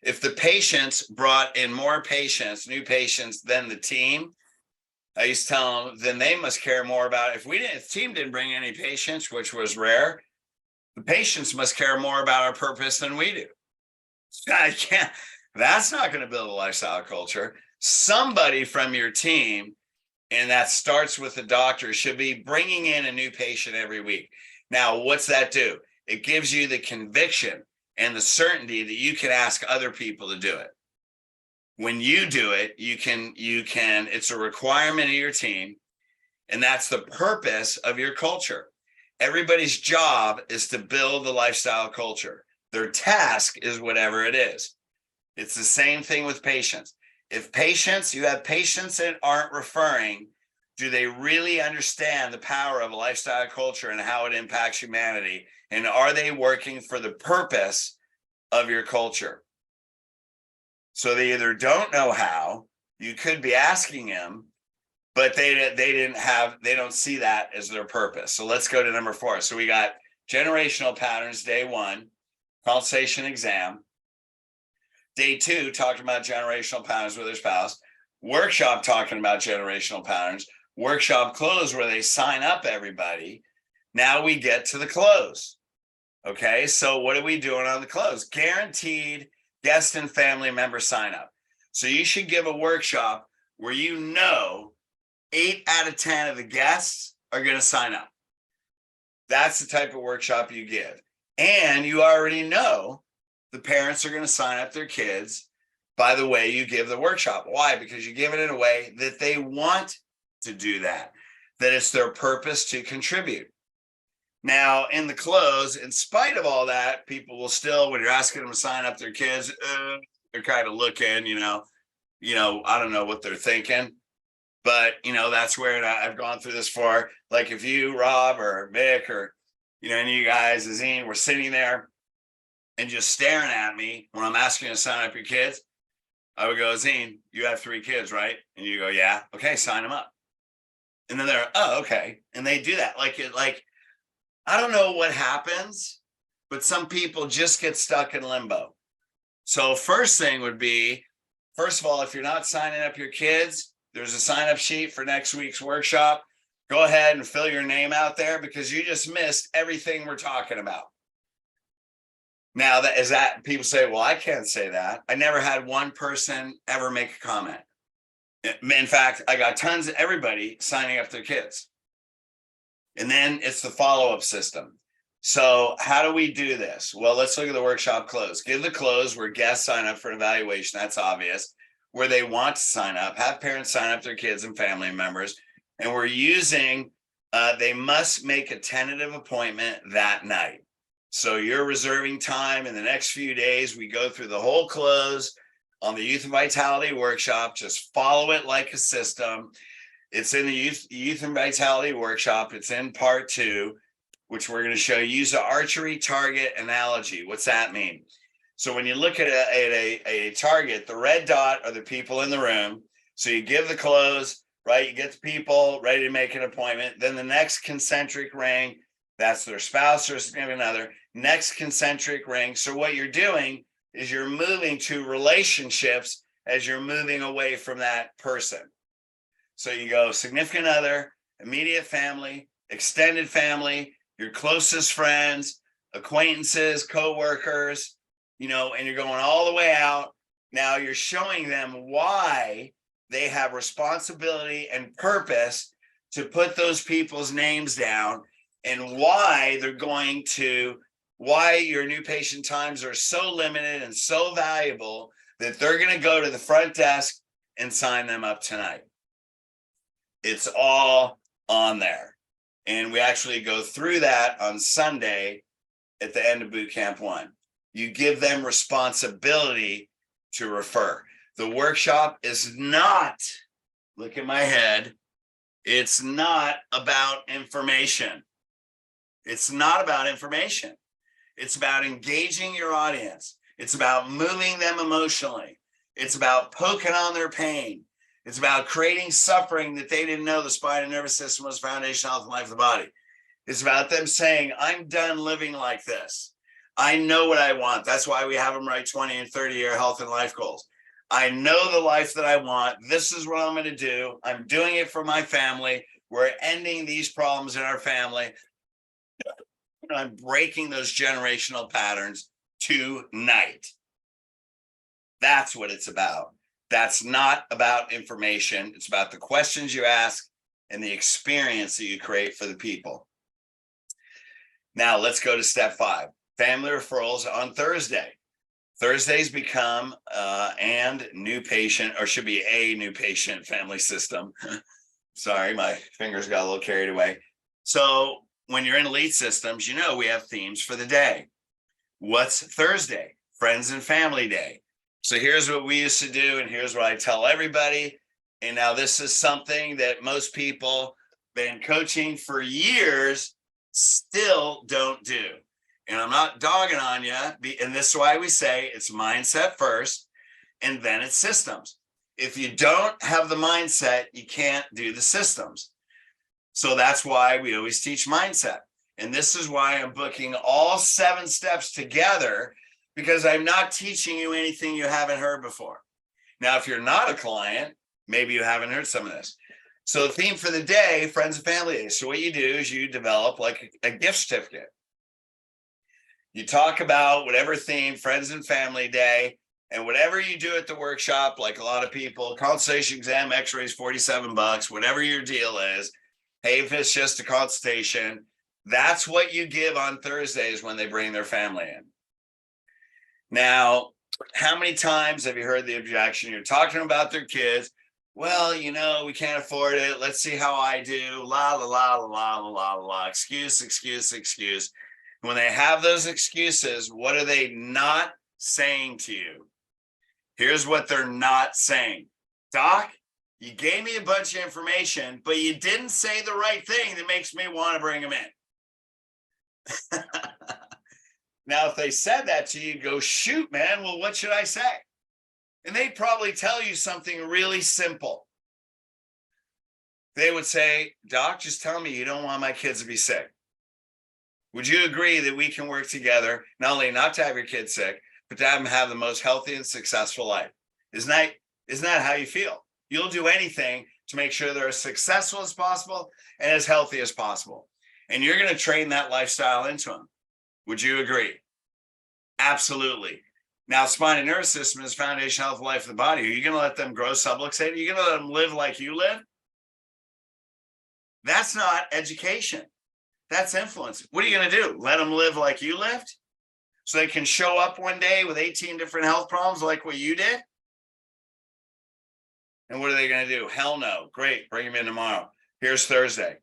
If the patients brought in more patients, new patients than the team, I used to tell them, then they must care more about it. If the team didn't bring any patients, which was rare, the patients must care more about our purpose than we do. That's not going to build a lifestyle culture. Somebody from your team, and that starts with the doctor, should be bringing in a new patient every week. Now, what's that do? It gives you the conviction and the certainty that you can ask other people to do it. When you do it, you can, it's a requirement of your team, and that's the purpose of your culture. Everybody's job is to build the lifestyle culture. Their task is whatever it is. It's the same thing with patients. If you have patients that aren't referring, do they really understand the power of a lifestyle culture and how it impacts humanity? And are they working for the purpose of your culture? So they either don't know how, you could be asking them, but they don't see that as their purpose. So let's go to number 4. So we got generational patterns, day 1, consultation exam. Day 2, talking about generational patterns with their spouse. Workshop, talking about generational patterns. workshop close where they sign up everybody. Now we get to the close. Okay, so what are we doing on the close? Guaranteed guest and family member sign up. So you should give a workshop where 8 out of 10 of the guests are going to sign up. That's the type of workshop you give. And you already know the parents are going to sign up their kids by the way you give the workshop. Why? Because you give it in a way that they want to do that it's their purpose to contribute. Now, in the close, in spite of all that, people will still, when you're asking them to sign up their kids, they're kind of looking, I don't know what they're thinking. But, that's where, and I've gone through this for, like if you, Rob, or Mick, or, any of you guys, Azine, were sitting there and just staring at me when I'm asking you to sign up your kids, I would go, Azine, you have 3 kids, right? And you go, yeah. Okay, sign them up. And then they're, oh, okay. And they do that. Like, I don't know what happens, but some people just get stuck in limbo. So first thing would be, first of all, if you're not signing up your kids, there's a sign up sheet for next week's workshop. Go ahead and fill your name out there because you just missed everything we're talking about. Now, that people say, well, I can't say that. I never had one person ever make a comment. In fact, I got tons of everybody signing up their kids. And then it's the follow-up system. So how do we do this? Well, let's look at the workshop close. Give the close where guests sign up for an evaluation. That's obvious. Where they want to sign up, have parents sign up their kids and family members. And we're using, they must make a tentative appointment that night. So you're reserving time in the next few days. We go through the whole close on the Youth and Vitality Workshop. Just follow it like a system. It's in the Youth and Vitality Workshop. It's in part 2, which we're going to show you. Use an archery target analogy. What's that mean? So when you look at a target, the red dot are the people in the room. So you give the close, right? You get the people ready to make an appointment. Then the next concentric ring, that's their spouse or significant other. Next concentric ring. So what you're doing is you're moving to relationships as you're moving away from that person. So you go significant other, immediate family, extended family, your closest friends, acquaintances, coworkers, and you're going all the way out. Now you're showing them why they have responsibility and purpose to put those people's names down and why your new patient times are so limited and so valuable that they're going to go to the front desk and sign them up tonight. It's all on there. And we actually go through that on Sunday at the end of boot camp 1. You give them responsibility to refer. The workshop is not, look at my head, it's not about information. It's not about information. It's about engaging your audience. It's about moving them emotionally. It's about poking on their pain. It's about creating suffering that they didn't know the spine and nervous system was foundational health and life of the body. It's about them saying, I'm done living like this. I know what I want. That's why we have them write 20 and 30-year health and life goals. I know the life that I want. This is what I'm going to do. I'm doing it for my family. We're ending these problems in our family. I'm breaking those generational patterns tonight. That's what it's about. That's not about information. It's about the questions you ask and the experience that you create for the people. Now let's go to step 5. Family referrals on Thursday. Thursdays become and new patient, or should be a new patient family system. Sorry, my fingers got a little carried away. So when you're in elite systems, we have themes for the day. What's Thursday? Friends and Family Day. So here's what we used to do, and here's what I tell everybody. And now this is something that most people been coaching for years still don't do. And I'm not dogging on you. And this is why we say it's mindset first, and then it's systems. If you don't have the mindset, you can't do the systems. So that's why we always teach mindset. And this is why I'm booking all 7 steps together, because I'm not teaching you anything you haven't heard before. Now, if you're not a client, maybe you haven't heard some of this. So the theme for the day, friends and family day. So what you do is you develop like a gift certificate. You talk about whatever theme, friends and family day, and whatever you do at the workshop, like a lot of people, consultation, exam, x-rays, $47, whatever your deal is. Hey, if it's just a consultation, that's what you give on Thursdays when they bring their family in. Now, how many times have you heard the objection? You're talking about their kids. Well, you know, we can't afford it. Let's see how I do. La, la, la, la, la, la, la, la. Excuse, excuse, excuse. When they have those excuses, what are they not saying to you? Here's what they're not saying. Doc, you gave me a bunch of information, but you didn't say the right thing that makes me want to bring them in. Now, if they said that to you, go, shoot, man, well, what should I say? And they'd probably tell you something really simple. They would say, Doc, just tell me you don't want my kids to be sick. Would you agree that we can work together, not only not to have your kids sick, but to have them have the most healthy and successful life? Isn't that how you feel? You'll do anything to make sure they're as successful as possible and as healthy as possible. And you're going to train that lifestyle into them. Would you agree? Absolutely. Now, spine and nervous system is foundational health of life of the body. Are you going to let them grow subluxated? Are you going to let them live like you live? That's not education. That's influence. What are you going to do? Let them live like you lived? So they can show up one day with 18 different health problems like what you did? And what are they going to do? Hell no. Great. Bring them in tomorrow. Here's Thursday.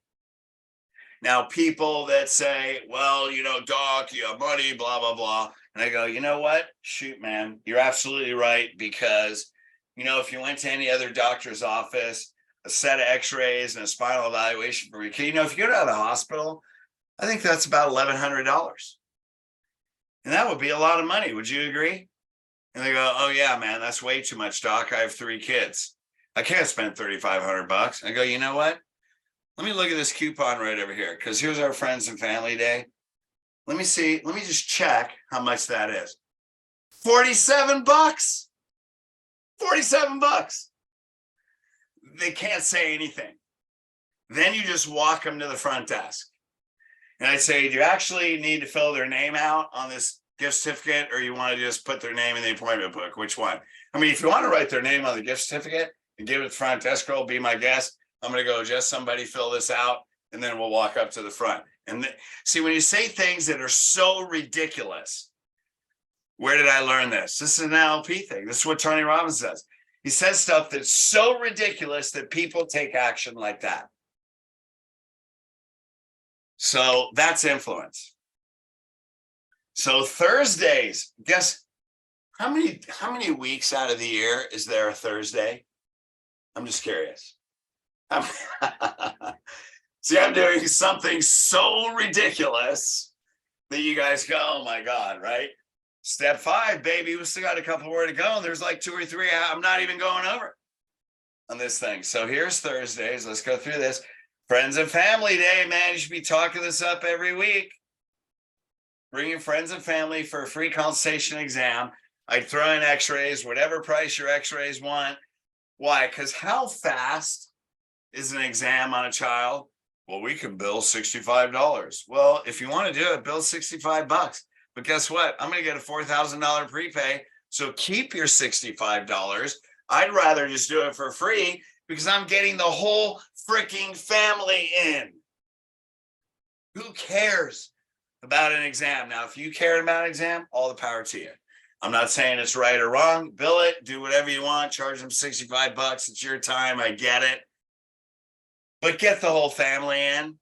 Now, people that say, well, you know, Doc, you have money, blah, blah, blah. And I go, you know what? Shoot, man, you're absolutely right. Because, you know, if you went to any other doctor's office, a set of x-rays and a spinal evaluation for your kid, you know, if you go to the hospital, I think that's about $1,100. And that would be a lot of money. Would you agree? And they go, oh, yeah, man, that's way too much, Doc. I have 3 kids. I can't spend $3,500. I go, you know what? Let me look at this coupon right over here, because here's our friends and family day. Let me see. Let me just check how much that is. $47. $47. They can't say anything. Then you just walk them to the front desk. And I say, do you actually need to fill their name out on this gift certificate, or you want to just put their name in the appointment book? Which one? I mean, if you want to write their name on the gift certificate and give it to the front desk girl, be my guest. I'm going to go, just somebody fill this out, and then we'll walk up to the front. And see, when you say things that are so ridiculous, where did I learn this? This is an NLP thing. This is what Tony Robbins says. He says stuff that's so ridiculous that people take action like that. So that's influence. So Thursdays, guess how many weeks out of the year is there a Thursday? I'm just curious. See, I'm doing something so ridiculous that you guys go, oh my God, right? Step 5, baby, we still got a couple more to go. There's like 2 or 3 I'm not even going over on this thing. So here's Thursdays. Let's go through this. Friends and family day, man. You should be talking this up every week. Bring your friends and family for a free consultation exam. I'd throw in x-rays, whatever price your x-rays want. Why? Because how fast is an exam on a child? Well, we can bill $65. Well, if you want to do it, bill $65. But guess what? I'm going to get a $4,000 prepay. So keep your $65. I'd rather just do it for free because I'm getting the whole freaking family in. Who cares about an exam? Now, if you care about an exam, all the power to you. I'm not saying it's right or wrong. Bill it, do whatever you want, charge them $65. It's your time. I get it. But get the whole family in.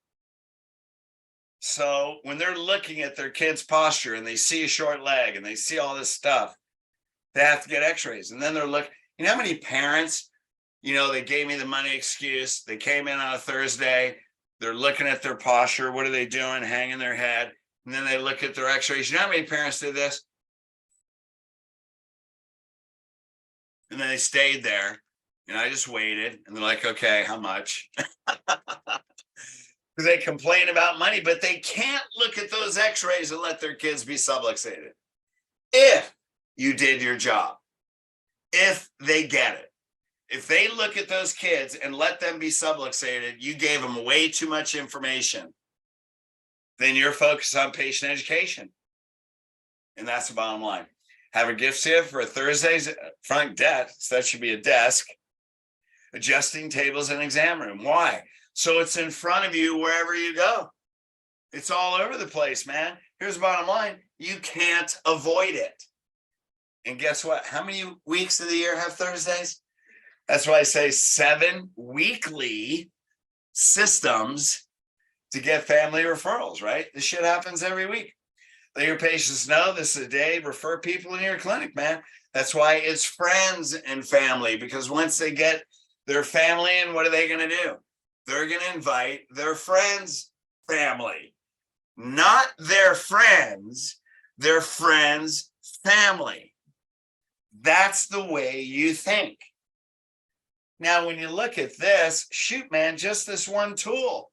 So when they're looking at their kid's posture and they see a short leg and they see all this stuff, they have to get x-rays. And then they're looking, you know how many parents, you know, they gave me the money excuse. They came in on a Thursday. They're looking at their posture. What are they doing? Hanging their head. And then they look at their x-rays. You know how many parents did this? And then they stayed there. And I just waited. And they're like, okay, how much? Because they complain about money, but they can't look at those x-rays and let their kids be subluxated. If you did your job, if they get it. If they look at those kids and let them be subluxated, you gave them way too much information. Then you're focused on patient education. And that's the bottom line. Have a gift set for Thursday's front desk. So that should be a desk. Adjusting tables and exam room. Why? So it's in front of you wherever you go. It's all over the place, man. Here's the bottom line. You can't avoid it. And guess what? How many weeks of the year have Thursdays? That's why I say 7 weekly systems to get family referrals, right? This shit happens every week. Let your patients know this is a day, refer people in your clinic, man. That's why it's friends and family, because once they get their family in, what are they going to do? They're going to invite their friends' family, not their friends' family. That's the way you think. Now, when you look at this, shoot, man, just this one tool.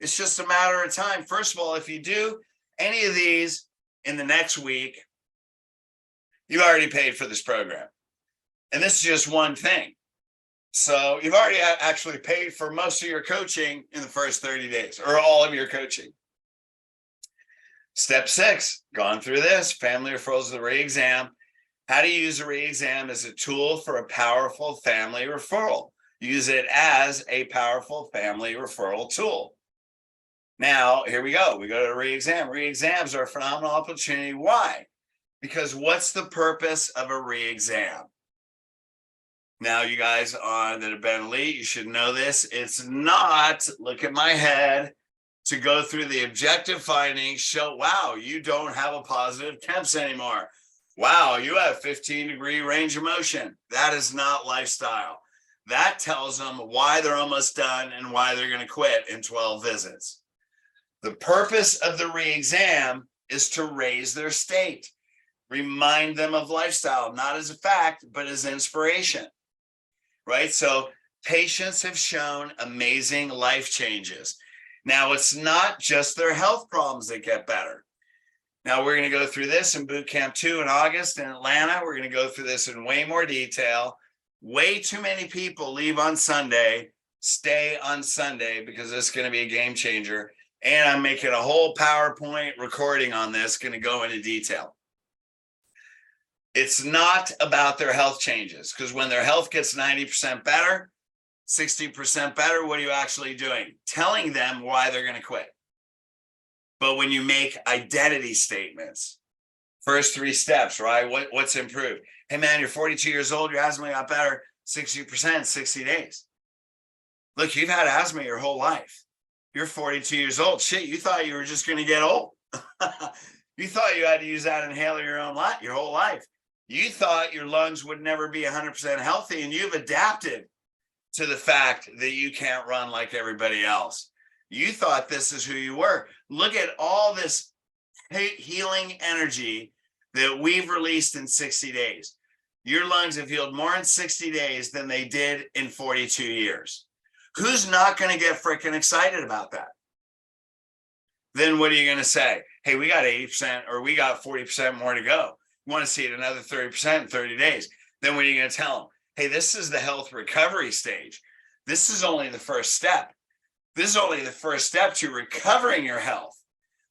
It's just a matter of time. First of all, if you do any of these in the next week, you've already paid for this program. And this is just one thing. So you've already actually paid for most of your coaching in the first 30 days, or all of your coaching. Step 6, gone through this, family referrals, the re-exam. How to use a re-exam as a tool for a powerful family referral. Use it as a powerful family referral tool. Now, here we go. We go to re-exam. Re-exams are a phenomenal opportunity. Why? Because what's the purpose of a re-exam? Now, you guys that have been elite, you should know this. It's not, look at my head, to go through the objective findings, show, wow, you don't have a positive temps anymore. Wow, you have 15-degree range of motion. That is not lifestyle. That tells them why they're almost done and why they're going to quit in 12 visits. The purpose of the re-exam is to raise their state, remind them of lifestyle, not as a fact, but as inspiration, right? So patients have shown amazing life changes. Now, it's not just their health problems that get better. Now, we're going to go through this in Boot Camp 2 in August in Atlanta. We're going to go through this in way more detail. Way too many people leave on Sunday, stay on Sunday, because it's going to be a game changer. And I'm making a whole PowerPoint recording on this, going to go into detail. It's not about their health changes, because when their health gets 90% better, 60% better, what are you actually doing? Telling them why they're going to quit. But when you make identity statements, first 3 steps, right? What's improved? Hey, man, you're 42 years old. Your asthma got better 60% in 60 days. Look, you've had asthma your whole life. You're 42 years old. Shit, you thought you were just going to get old. You thought you had to use that inhaler your whole life. You thought your lungs would never be 100% healthy, and you've adapted to the fact that you can't run like everybody else. You thought this is who you were. Look at all this healing energy that we've released in 60 days. Your lungs have healed more in 60 days than they did in 42 years. Who's not going to get freaking excited about that? Then what are you going to say? Hey, we got 80% or we got 40% more to go. You want to see it another 30% in 30 days. Then what are you going to tell them? Hey, this is the health recovery stage. This is only the first step. This is only the first step to recovering your health.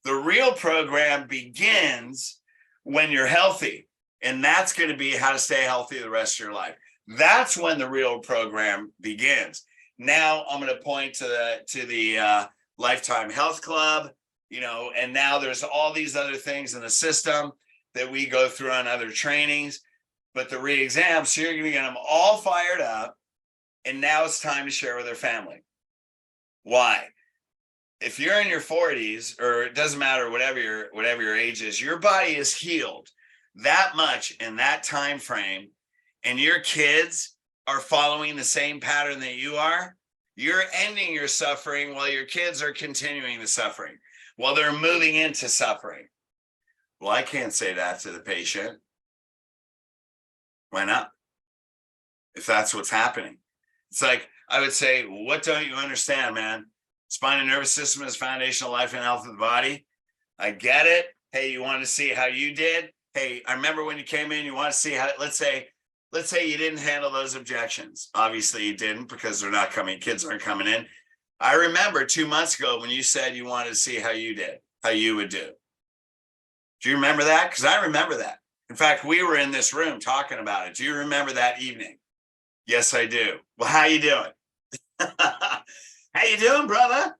The real program begins when you're healthy. And that's going to be how to stay healthy the rest of your life. That's when the real program begins. Now I'm going to point to the Lifetime Health Club, and now there's all these other things in the system that we go through on other trainings. But the re-exam, so you're going to get them all fired up. And now it's time to share with their family. Why? If you're in your 40s, or it doesn't matter, whatever your age is, your body is healed that much in that time frame, and your kids are following the same pattern that you are, you're ending your suffering while your kids are continuing the suffering, while they're moving into suffering. Well, I can't say that to the patient. Why not? If that's what's happening. It's like, I would say, what don't you understand, man? Spine and nervous system is foundational life and health of the body. I get it. Hey, you want to see how you did? Hey, I remember when you came in, you want to see how, let's say let's say you didn't handle those objections. Obviously you didn't, because they're not coming, kids aren't coming in. I remember 2 months ago when you said you wanted to see how you did, how you would do. Do you remember that? Because I remember that. In fact, we were in this room talking about it. Do you remember that evening? Yes, I do. Well, how you doing? How you doing, brother?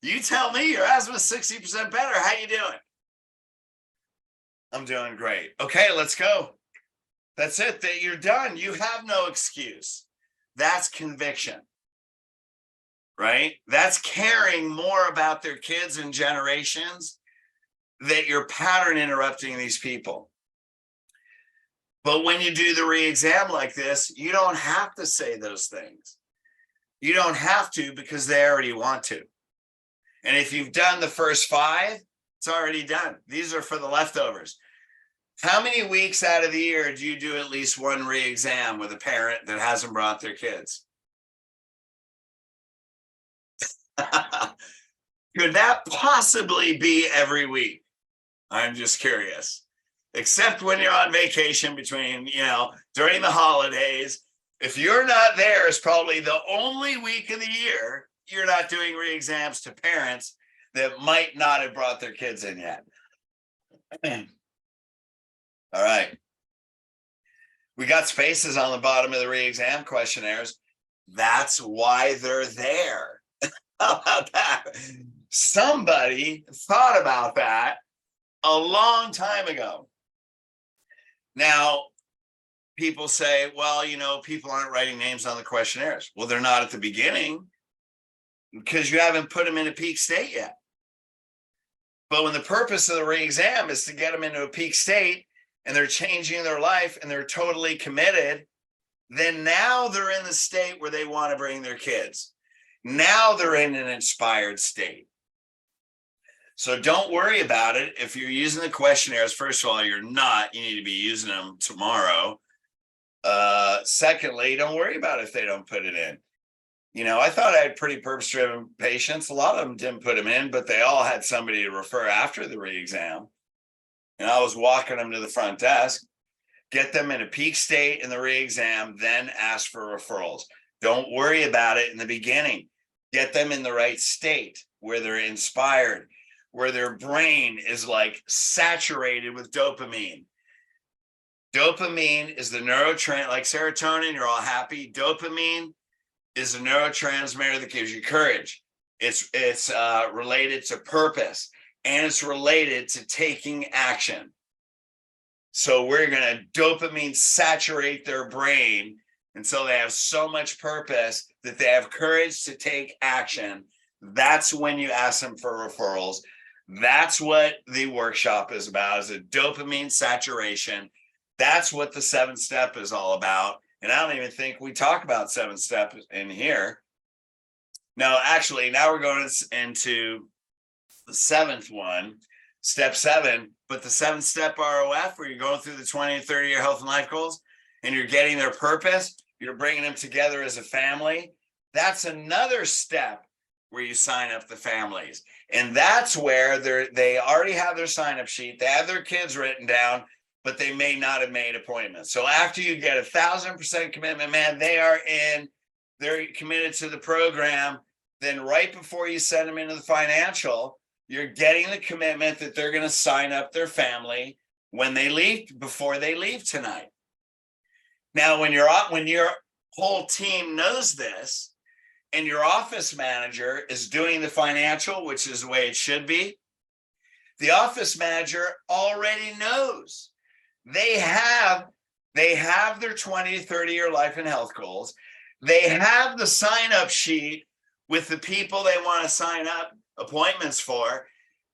You tell me, your asthma's 60% better. How you doing? I'm doing great. Okay, let's go. That's it. That you're done. You have no excuse. That's conviction, right? That's caring more about their kids and generations, that you're pattern interrupting these people. But when you do the re-exam like this, you don't have to say those things. You don't have to, because they already want to. And if you've done the first 5, it's already done. These are for the leftovers. How many weeks out of the year do you do at least one re-exam with a parent that hasn't brought their kids? Could that possibly be every week? I'm just curious. Except when you're on vacation between, during the holidays. If you're not there, it's probably the only week of the year you're not doing re-exams to parents that might not have brought their kids in yet. All right. We got spaces on the bottom of the re-exam questionnaires. That's why they're there. How about that? Somebody thought about that a long time ago. Now, people say, well, people aren't writing names on the questionnaires. Well, they're not at the beginning, because you haven't put them in a peak state yet. But when the purpose of the re-exam is to get them into a peak state, and they're changing their life and they're totally committed, then now they're in the state where they want to bring their kids. Now they're in an inspired state. So don't worry about it. If you're using the questionnaires, first of all, you're not. You need to be using them tomorrow. Secondly, don't worry about it if they don't put it in. I thought I had pretty purpose-driven patients. A lot of them didn't put them in, but they all had somebody to refer after the re-exam. And I was walking them to the front desk, get them in a peak state in the re-exam, then ask for referrals. Don't worry about it in the beginning. Get them in the right state where they're inspired, where their brain is like saturated with dopamine. Dopamine is the neurotransmitter, like serotonin, you're all happy. Dopamine is a neurotransmitter that gives you courage. It's related to purpose, and it's related to taking action. So we're going to dopamine saturate their brain until they have so much purpose that they have courage to take action. That's when you ask them for referrals. That's what the workshop is about, is a dopamine saturation. That's what the 7-step is all about. And I don't even think we talk about 7-step in here. No, actually, now we're going into the 7th one, step 7, but the 7-step ROF, where you're going through the 20 and 30-year health and life goals, and you're getting their purpose, you're bringing them together as a family. That's another step where you sign up the families. And that's where they already have their sign-up sheet. They have their kids written down, but they may not have made appointments. So after you get 1,000% commitment, man, they are in, they're committed to the program. Then right before you send them into the financial, you're getting the commitment that they're going to sign up their family when they leave, before they leave tonight. Now, when your whole team knows this, and your office manager is doing the financial, which is the way it should be, the office manager already knows. They have their 20 to 30-year life and health goals. They have the sign-up sheet with the people they want to sign up appointments for,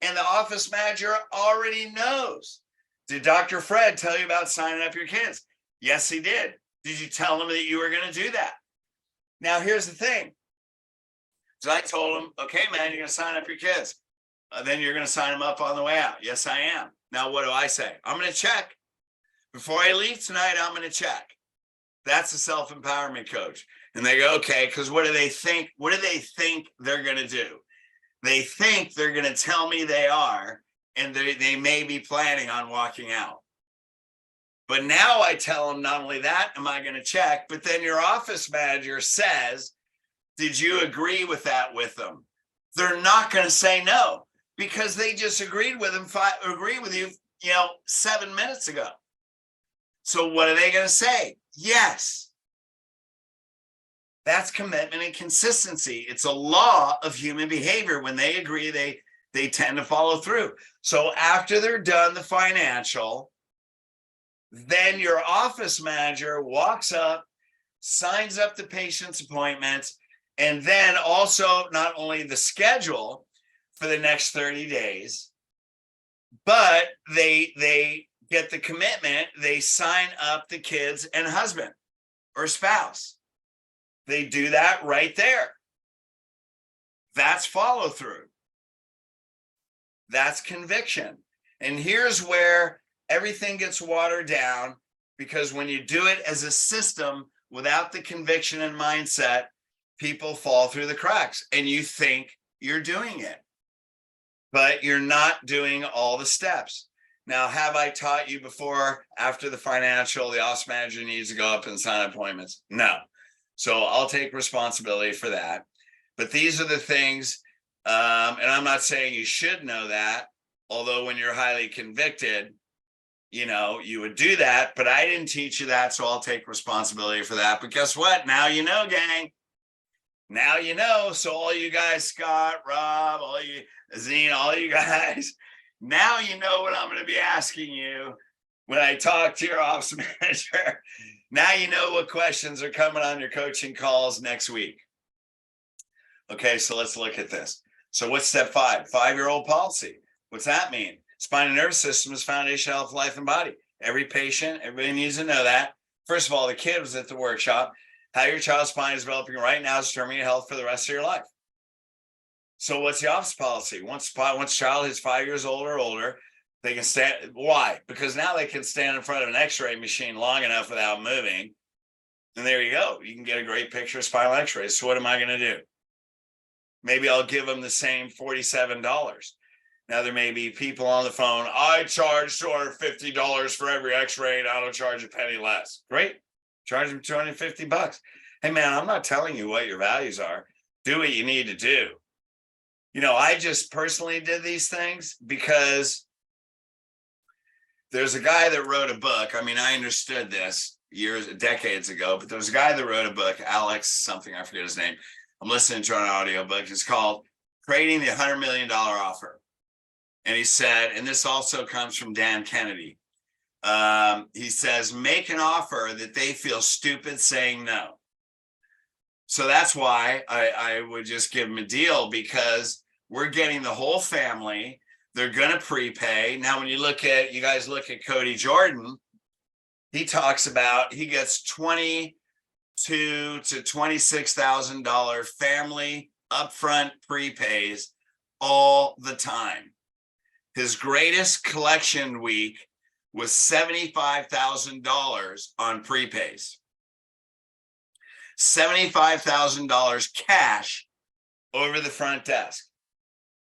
and the office manager already knows. Did Dr. Fred tell you about signing up your kids? Yes, he did. Did you tell him that you were going to do that? Now, here's the thing. So I told him, okay, man, you're going to sign up your kids. Then you're going to sign them up on the way out. Yes, I am. Now, what do I say? I'm going to check. Before I leave tonight, I'm going to check. That's a self-empowerment coach. And they go, okay, because what do they think? What do they think they're going to do? They think they're going to tell me they are, and they may be planning on walking out. But now I tell them, not only that am I going to check, but then your office manager says, did you agree with that with them? They're not going to say no because they just agreed with them, agree with you, 7 minutes ago. So what are they going to say? Yes. That's commitment and consistency. It's a law of human behavior. When they agree, they tend to follow through. So after they're done the financial, then your office manager walks up, signs up the patient's appointments, and then also not only the schedule for the next 30 days, but they get the commitment. They sign up the kids and husband or spouse. They do that right there. That's follow through. That's conviction. And here's where everything gets watered down, because when you do it as a system without the conviction and mindset, people fall through the cracks and you think you're doing it, but you're not doing all the steps. Now, have I taught you before, after the financial, the office manager needs to go up and sign appointments? No. So I'll take responsibility for that. But these are the things, and I'm not saying you should know that, although when you're highly convicted, you would do that, but I didn't teach you that, so I'll take responsibility for that. But guess what? Now you know, gang. Now you know. So all you guys, Scott, Rob, all you, Zine, all you guys, now you know what I'm going to be asking you when I talk to your office manager. Now you know what questions are coming on your coaching calls next week. Okay, so let's look at this. So what's step 5? 5-year-old policy. What's that mean? Spine and nervous system is foundational health, life, and body. Every patient, everybody needs to know that. First of all, the kid was at the workshop. How your child's spine is developing right now is determining your health for the rest of your life. So what's the office policy? Once child is 5 years old or older, they can stand. Why? Because now they can stand in front of an x-ray machine long enough without moving. And there you go. You can get a great picture of spinal x-rays. So what am I going to do? Maybe I'll give them the same $47. Now, there may be people on the phone, I charge $250 for every x-ray and I don't charge a penny less. Great. Charge them $250. Hey, man, I'm not telling you what your values are. Do what you need to do. I just personally did these things because there's a guy that wrote a book. I mean, I understood this decades ago, but there was a guy that wrote a book, Alex something, I forget his name. I'm listening to an audio book. It's called Creating the $100 Million Offer. And he said, and this also comes from Dan Kennedy. He says, make an offer that they feel stupid saying no. So that's why I would just give them a deal, because we're getting the whole family. They're going to prepay. Now, when you guys look at Cody Jordan, he talks about, he gets $22,000 to $26,000 family upfront prepays all the time. His greatest collection week was $75,000 on prepays. $75,000 cash over the front desk.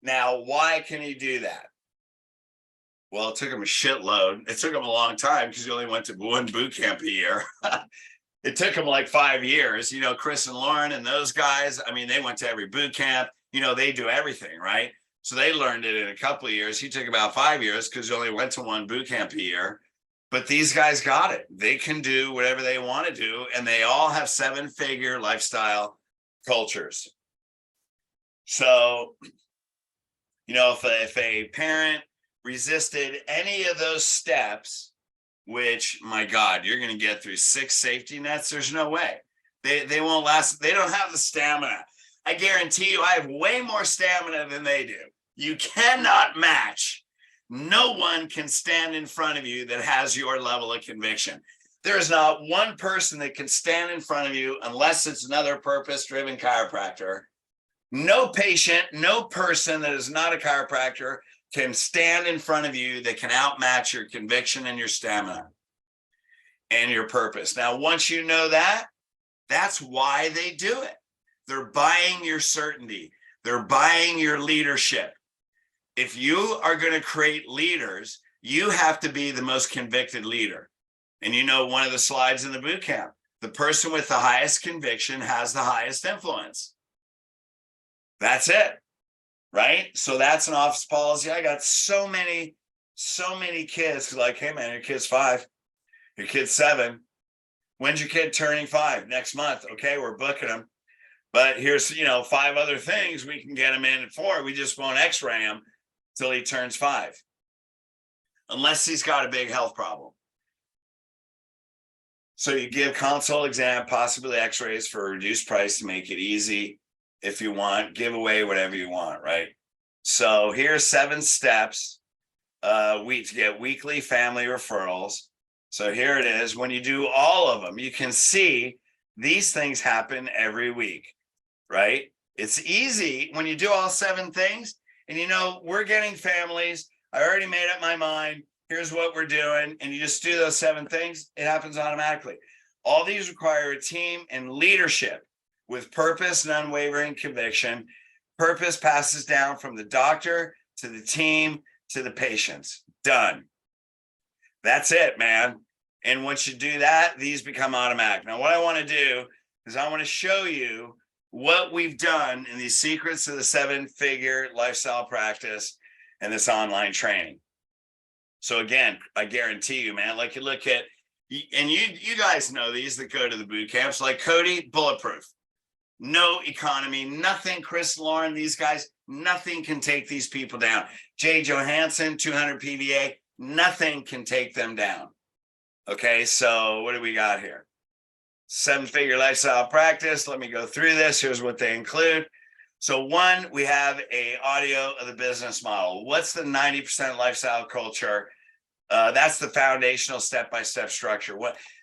Now, why can he do that? Well, it took him a shitload. It took him a long time because he only went to one boot camp a year. It took him like 5 years. Chris and Lauren and those guys, I mean, they went to every boot camp. They do everything, right? So they learned it in a couple of years. He took about 5 years because he only went to one boot camp a year. But these guys got it. They can do whatever they want to do. And they all have 7-figure lifestyle cultures. So, if a parent resisted any of those steps, which, my God, you're going to get through 6 safety nets. There's no way. They won't last. They don't have the stamina. I guarantee you, I have way more stamina than they do. You cannot match. No one can stand in front of you that has your level of conviction. There is not one person that can stand in front of you unless it's another purpose-driven chiropractor. No patient, no person that is not a chiropractor can stand in front of you that can outmatch your conviction and your stamina and your purpose. Now, once you know that, that's why they do it. They're buying your certainty. They're buying your leadership. If you are going to create leaders, you have to be the most convicted leader. And you know, one of the slides in the boot camp, the person with the highest conviction has the highest influence. That's it, right? So that's an office policy. I got so many kids like, hey man, your kid's 5, your kid's 7. When's your kid turning 5? Next month. Okay, we're booking them. But here's, 5 other things we can get him in for. We just won't x-ray him till he turns 5. Unless he's got a big health problem. So you give consult exam, possibly x-rays for a reduced price to make it easy. If you want, give away whatever you want, right? So here's 7 steps to get weekly family referrals. So here it is. When you do all of them, you can see these things happen every week, right? It's easy when you do all 7 things. And we're getting families. I already made up my mind. Here's what we're doing. And you just do those 7 things. It happens automatically. All these require a team and leadership with purpose and unwavering conviction. Purpose passes down from the doctor to the team to the patients. Done. That's it, man. And once you do that, these become automatic. Now, what I want to do is I want to show you what we've done in these secrets of the 7-figure lifestyle practice and this online training. So again, I guarantee you, man, like you look at, and you guys know these that go to the boot camps, like Cody, bulletproof, no economy, nothing. Chris, Lauren, these guys, nothing can take these people down. Jay Johansson, 200 PVA, nothing can take them down. Okay, so what do we got here? 7-figure lifestyle practice. Let me go through this. Here's what they include. So 1, we have a audio of the business model. What's the 90% lifestyle culture? That's the foundational step-by-step structure.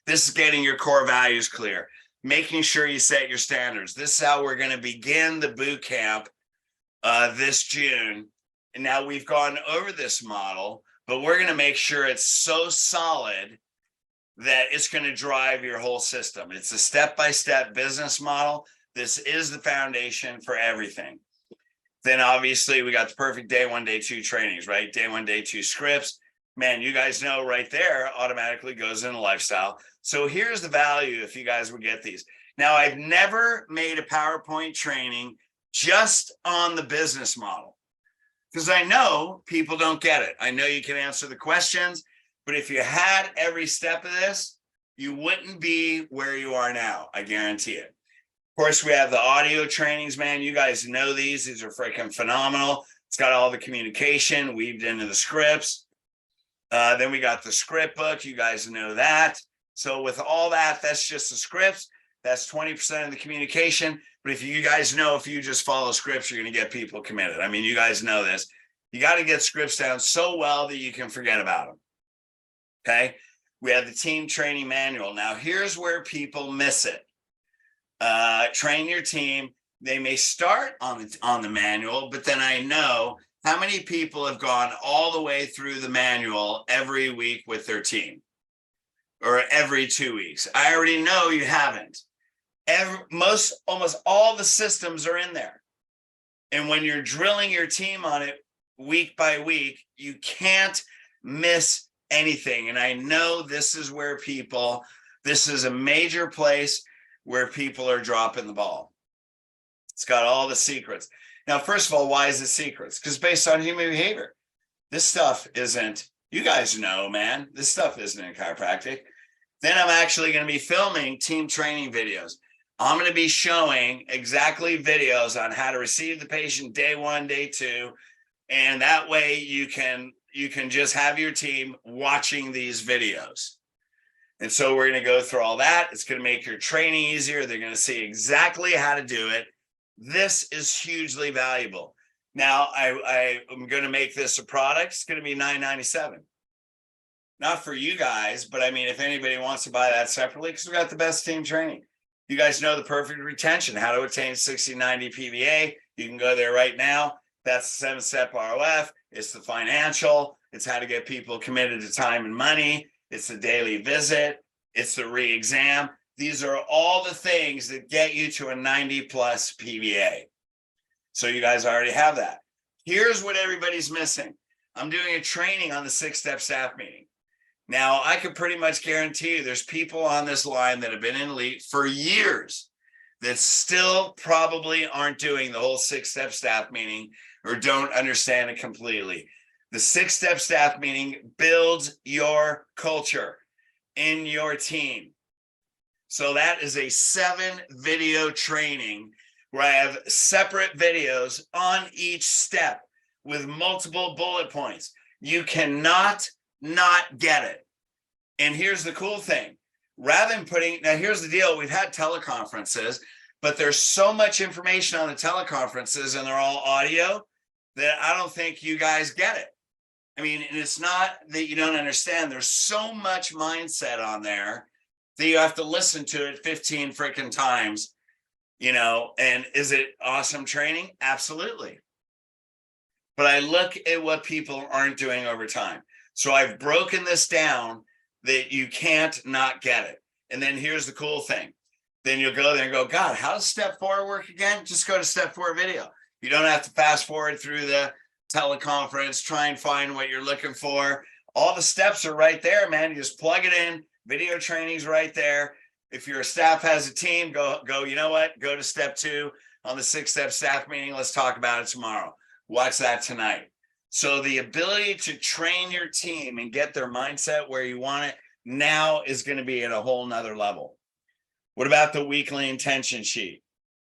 This is getting your core values clear, making sure you set your standards. This is how we're going to begin the boot camp this June. And now we've gone over this model, but we're going to make sure it's so solid that it's going to drive your whole system. It's a step-by-step business model. This is the foundation for everything. Then obviously we got the perfect day 1, day 2 trainings, right? Day 1, day 2 scripts. Man, you guys know right there automatically goes into lifestyle. So here's the value if you guys would get these. Now, I've never made a PowerPoint training just on the business model because I know people don't get it. I know you can answer the questions, but if you had every step of this, you wouldn't be where you are now. I guarantee it. Of course, we have the audio trainings, man. You guys know these. These are freaking phenomenal. It's got all the communication weaved into the scripts. Then we got the script book. You guys know that. So with all that, that's just the scripts. That's 20% of the communication. But if you guys know, if you just follow scripts, you're going to get people committed. I mean, you guys know this. You got to get scripts down so well that you can forget about them. Okay. We have the team training manual. Now, here's where people miss it. Train your team. They may start on the manual, but then I know how many people have gone all the way through the manual every week with their team or every 2 weeks. I already know you haven't. Almost all the systems are in there. And when you're drilling your team on it week by week, you can't miss anything. And I know this is where this is a major place where people are dropping the ball. It's got all the secrets. Now, first of all, why is it secrets? Because based on human behavior, this stuff isn't, you guys know, man, this stuff isn't in chiropractic. Then I'm actually going to be filming team training videos. I'm going to be showing exactly videos on how to receive the patient day 1, day 2. And that way you can just have your team watching these videos. And so we're going to go through all that. It's going to make your training easier. They're going to see exactly how to do it. This is hugely valuable. Now, I'm going to make this a product. It's going to be $9.97. Not for you guys, but I mean, if anybody wants to buy that separately, because we got the best team training. You guys know the perfect retention, how to attain 60-90 PVA. You can go there right now. That's the 7-step ROF. It's the financial. It's how to get people committed to time and money. It's the daily visit. It's the re-exam. These are all the things that get you to a 90+ PVA. So you guys already have that. Here's what everybody's missing. I'm doing a training on the 6-step staff meeting. Now, I could pretty much guarantee you there's people on this line that have been in elite for years that still probably aren't doing the whole 6-step staff meeting or don't understand it completely. The 6-step staff meeting builds your culture in your team. So that is a 7-video training where I have separate videos on each step with multiple bullet points. You cannot not get it. And here's the cool thing. Rather than putting, now here's the deal, we've had teleconferences, but there's so much information on the teleconferences and they're all audio that I don't think you guys get it. I mean, and it's not that you don't understand. There's so much mindset on there that you have to listen to it 15 freaking times, and is it awesome training? Absolutely. But I look at what people aren't doing over time. So I've broken this down that you can't not get it. And then here's the cool thing. Then you'll go there and go, God, how does step 4 work again? Just go to step 4 video. You don't have to fast forward through the teleconference, try and find what you're looking for. All the steps are right there, man. You just plug it in. Video training's right there. If your staff has a team, go, you know what? Go to step 2 on the 6-step staff meeting. Let's talk about it tomorrow. Watch that tonight. So the ability to train your team and get their mindset where you want it now is going to be at a whole nother level. What about the weekly intention sheet?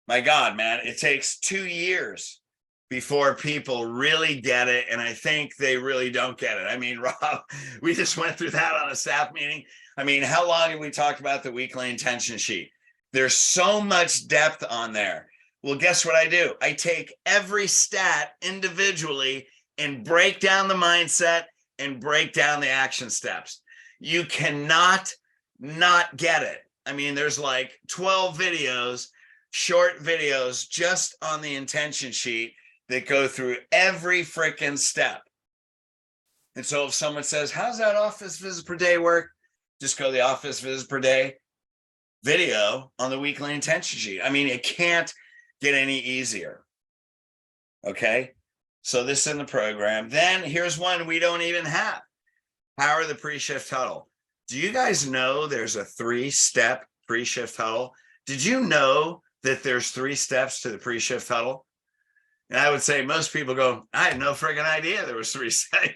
My God, man, it takes 2 years before people really get it. And I think they really don't get it. I mean, Rob, we just went through that on a staff meeting. I mean, how long have we talked about the weekly intention sheet? There's so much depth on there. Well, guess what I do? I take every stat individually and break down the mindset and break down the action steps. You cannot not get it. I mean, there's like 12 videos, short videos just on the intention sheet that go through every freaking step. And so if someone says, how's that office visit per day work? Just go to the office visit per day video on the weekly intention sheet. I mean, it can't get any easier. Okay. So this is in the program. Then here's one we don't even have. Power of the pre-shift huddle. Do you guys know there's a 3-step pre-shift huddle? Did you know that there's 3 steps to the pre-shift huddle? And I would say most people go, I had no friggin' idea there was 3 steps.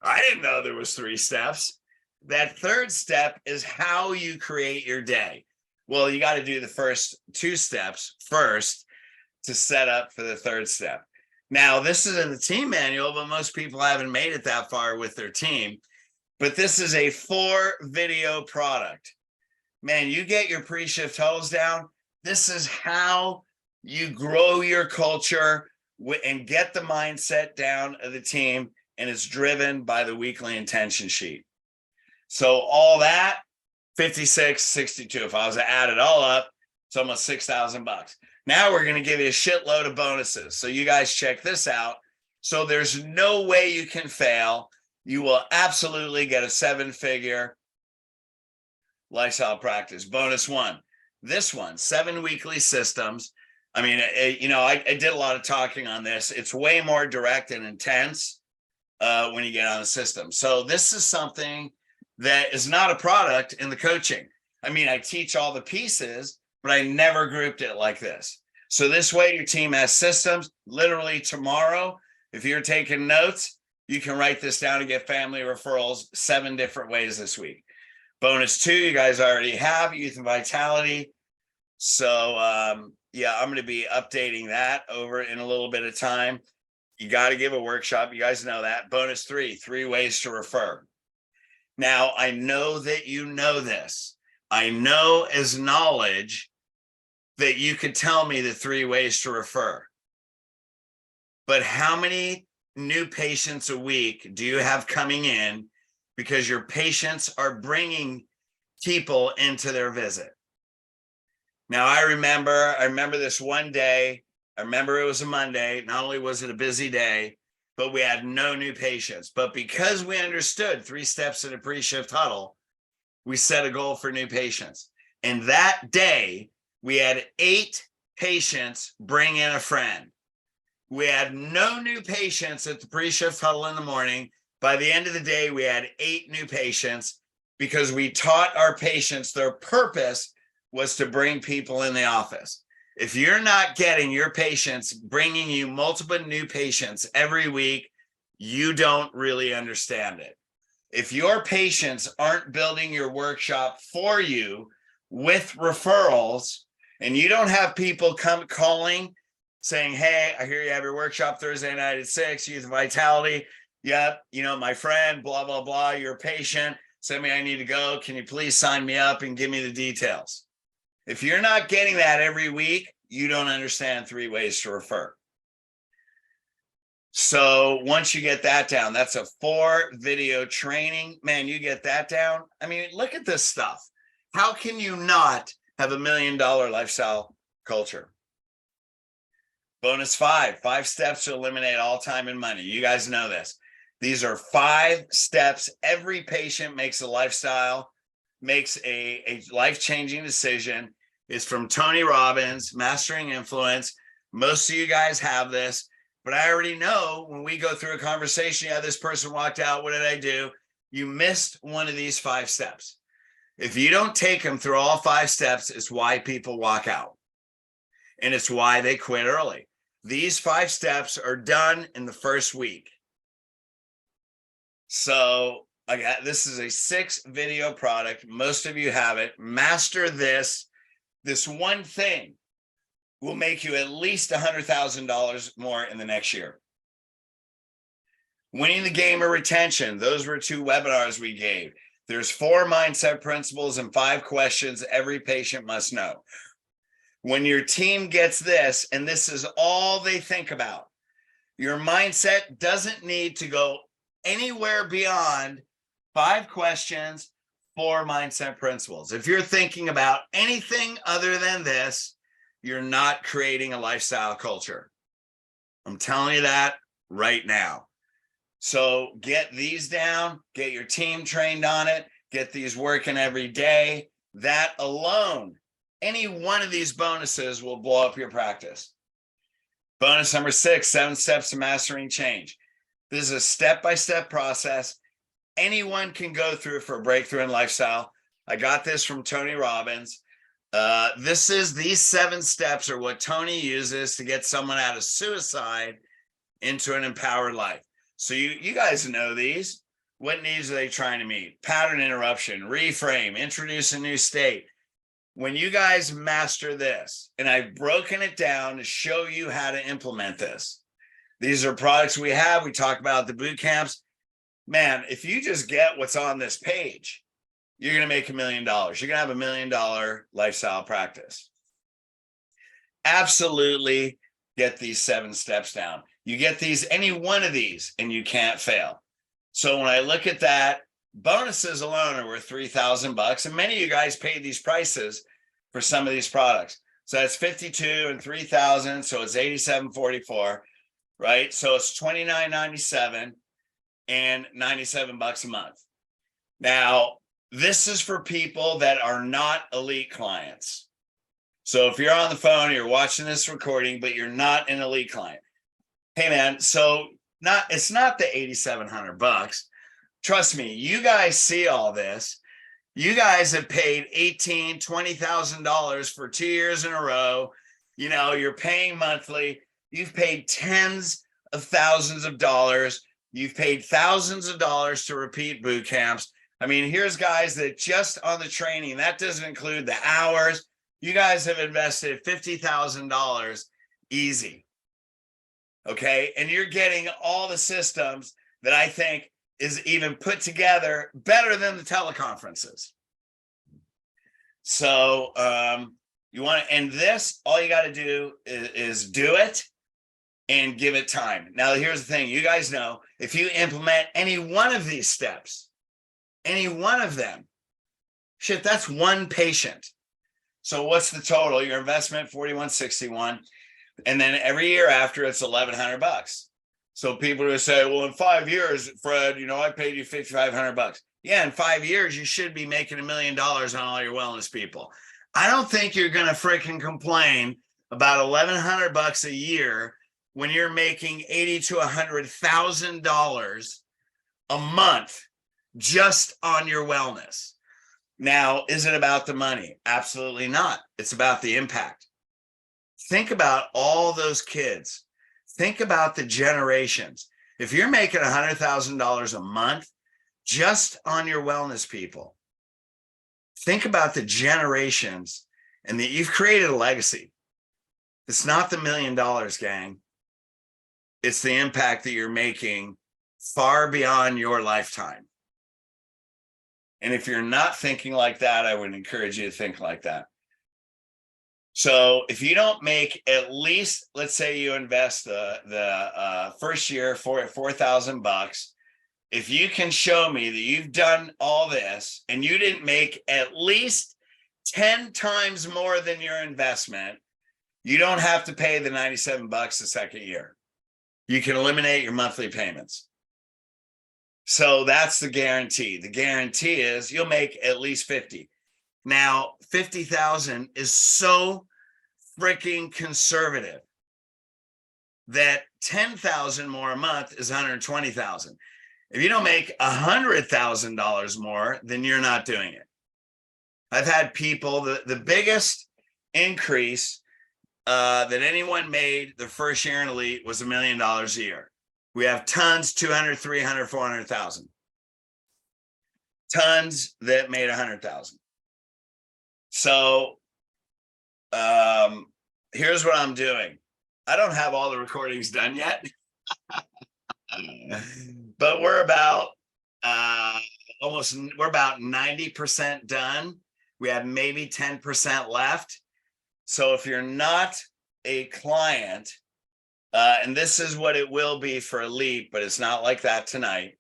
I didn't know there was 3 steps. That 3rd step is how you create your day. Well, you got to do the first 2 steps first to set up for the 3rd step. Now, this is in the team manual, but most people haven't made it that far with their team. But this is a 4-video product. Man, you get your pre-shift huddles down. This is how you grow your culture and get the mindset down of the team. And it's driven by the weekly intention sheet. So all that, 56, 62. If I was to add it all up, it's almost $6,000. Now we're going to give you a shitload of bonuses. So you guys check this out. So there's no way you can fail. You will absolutely get a 7-figure lifestyle practice. Bonus 1. This one, 7 weekly systems. I mean, I did a lot of talking on this. It's way more direct and intense when you get on the system. So this is something that is not a product in the coaching. I mean, I teach all the pieces, but I never grouped it like this. So this way your team has systems. Literally tomorrow, if you're taking notes, you can write this down and get family referrals 7 different ways this week. Bonus 2, you guys already have youth and vitality. So yeah, I'm going to be updating that over in a little bit of time. You got to give a workshop. You guys know that. Bonus 3 ways to refer. Now, I know that you know this. I know as knowledge that you could tell me the 3 ways to refer. But how many new patients a week do you have coming in because your patients are bringing people into their visit? Now, I remember this one day. I remember it was a Monday. Not only was it a busy day, but we had no new patients. But because we understood 3 steps in a pre-shift huddle, we set a goal for new patients. And that day, we had 8 patients bring in a friend. We had no new patients at the pre-shift huddle in the morning, By the end of the day, we had 8 new patients because we taught our patients their purpose was to bring people in the office. If you're not getting your patients bringing you multiple new patients every week, you don't really understand it. If your patients aren't building your workshop for you with referrals, and you don't have people come calling saying, hey, I hear you have your workshop Thursday night at 6, Youth Vitality. Yep, you know, my friend, blah, blah, blah, you're a patient. Send me, I need to go. Can you please sign me up and give me the details? If you're not getting that every week, you don't understand 3 ways to refer. So once you get that down, that's a 4-video training. Man, you get that down. I mean, look at this stuff. How can you not have $1 million lifestyle culture? Bonus 5 steps to eliminate all time and money. You guys know this. These are 5 steps. Every patient makes a life-changing decision. It's from Tony Robbins, Mastering Influence. Most of you guys have this, but I already know when we go through a conversation, yeah, this person walked out. What did I do? You missed one of these 5 steps. If you don't take them through all 5 steps, it's why people walk out. And it's why they quit early. These 5 steps are done in the first week. So this is a 6-video product. Most of you have it. Master this. This one thing will make you at least $100,000 more in the next year. Winning the game of retention. Those were 2 webinars we gave. There's 4 mindset principles and 5 questions every patient must know. When your team gets this, and this is all they think about, your mindset doesn't need to go anywhere beyond 5 questions, 4 mindset principles. If you're thinking about anything other than this, you're not creating a lifestyle culture. I'm telling you that right now. So get these down, get your team trained on it, get these working every day. That alone, any one of these bonuses will blow up your practice. Bonus number 6, 7 steps to mastering change. This is a step-by-step process. Anyone can go through for a breakthrough in lifestyle. I got this from Tony Robbins. These 7 steps are what Tony uses to get someone out of suicide into an empowered life. So you guys know these. What needs are they trying to meet? Pattern interruption, reframe, introduce a new state. When you guys master this, and I've broken it down to show you how to implement this. These are products we have. We talk about the boot camps. Man, if you just get what's on this page, you're going to make $1 million. You're going to have $1 million lifestyle practice. Absolutely get these 7 steps down. You get these, any one of these, and you can't fail. So when I look at that, bonuses alone are worth $3,000, and many of you guys paid these prices for some of these products. So that's $52,000 and $3,000, so it's $87.44, right? So it's $29.97 and $97 a month. Now, this is for people that are not elite clients. So if you're on the phone, you're watching this recording, but you're not an elite client. Hey man, so it's not the $8,700. Trust me, you guys see all this. You guys have paid $18,000, $20,000 for 2 years in a row. You know, you're paying monthly. You've paid tens of thousands of dollars. You've paid thousands of dollars to repeat boot camps. I mean, here's guys that just on the training, that doesn't include the hours. You guys have invested $50,000 easy. Okay. And you're getting all the systems that I think is even put together better than the teleconferences. So you want to end this, all you got to do is do it and give it time. Now, here's the thing. You guys know if you implement any one of these steps, any one of them, shit, that's 1 patient. So what's the total? Your investment, $4,161. And then every year after, it's $1,100. So people will say, well, in 5 years, Fred, you know, I paid you $5,500. Yeah, in 5 years, you should be making $1 million on all your wellness people. I don't think you're going to freaking complain about $1,100 a year when you're making $80,000 to $100,000 a month just on your wellness. Now, is it about the money? Absolutely not. It's about the impact. Think about all those kids. Think about the generations. If you're making $100,000 a month just on your wellness, people, think about the generations and that you've created a legacy. It's not the $1 million, gang. It's the impact that you're making far beyond your lifetime. And if you're not thinking like that, I would encourage you to think like that. So if you don't make at least, let's say you invest the first year for $4,000, if you can show me that you've done all this and you didn't make at least 10 times more than your investment, you don't have to pay the $97 the second year. You can eliminate your monthly payments. So that's the guarantee. The guarantee is you'll make at least 50. Now, 50,000 is so freaking conservative that 10,000 more a month is 120,000. If you don't make $100,000 more, then you're not doing it. I've had people, the biggest increase that anyone made the first year in Elite was $1 million a year. We have tons, 200, 300, 400,000. Tons that made 100,000. So here's what I'm doing. I don't have all the recordings done yet, but we're about we're about 90% done. We have maybe 10% left. So if you're not a client, and this is what it will be for Elite, but it's not like that tonight.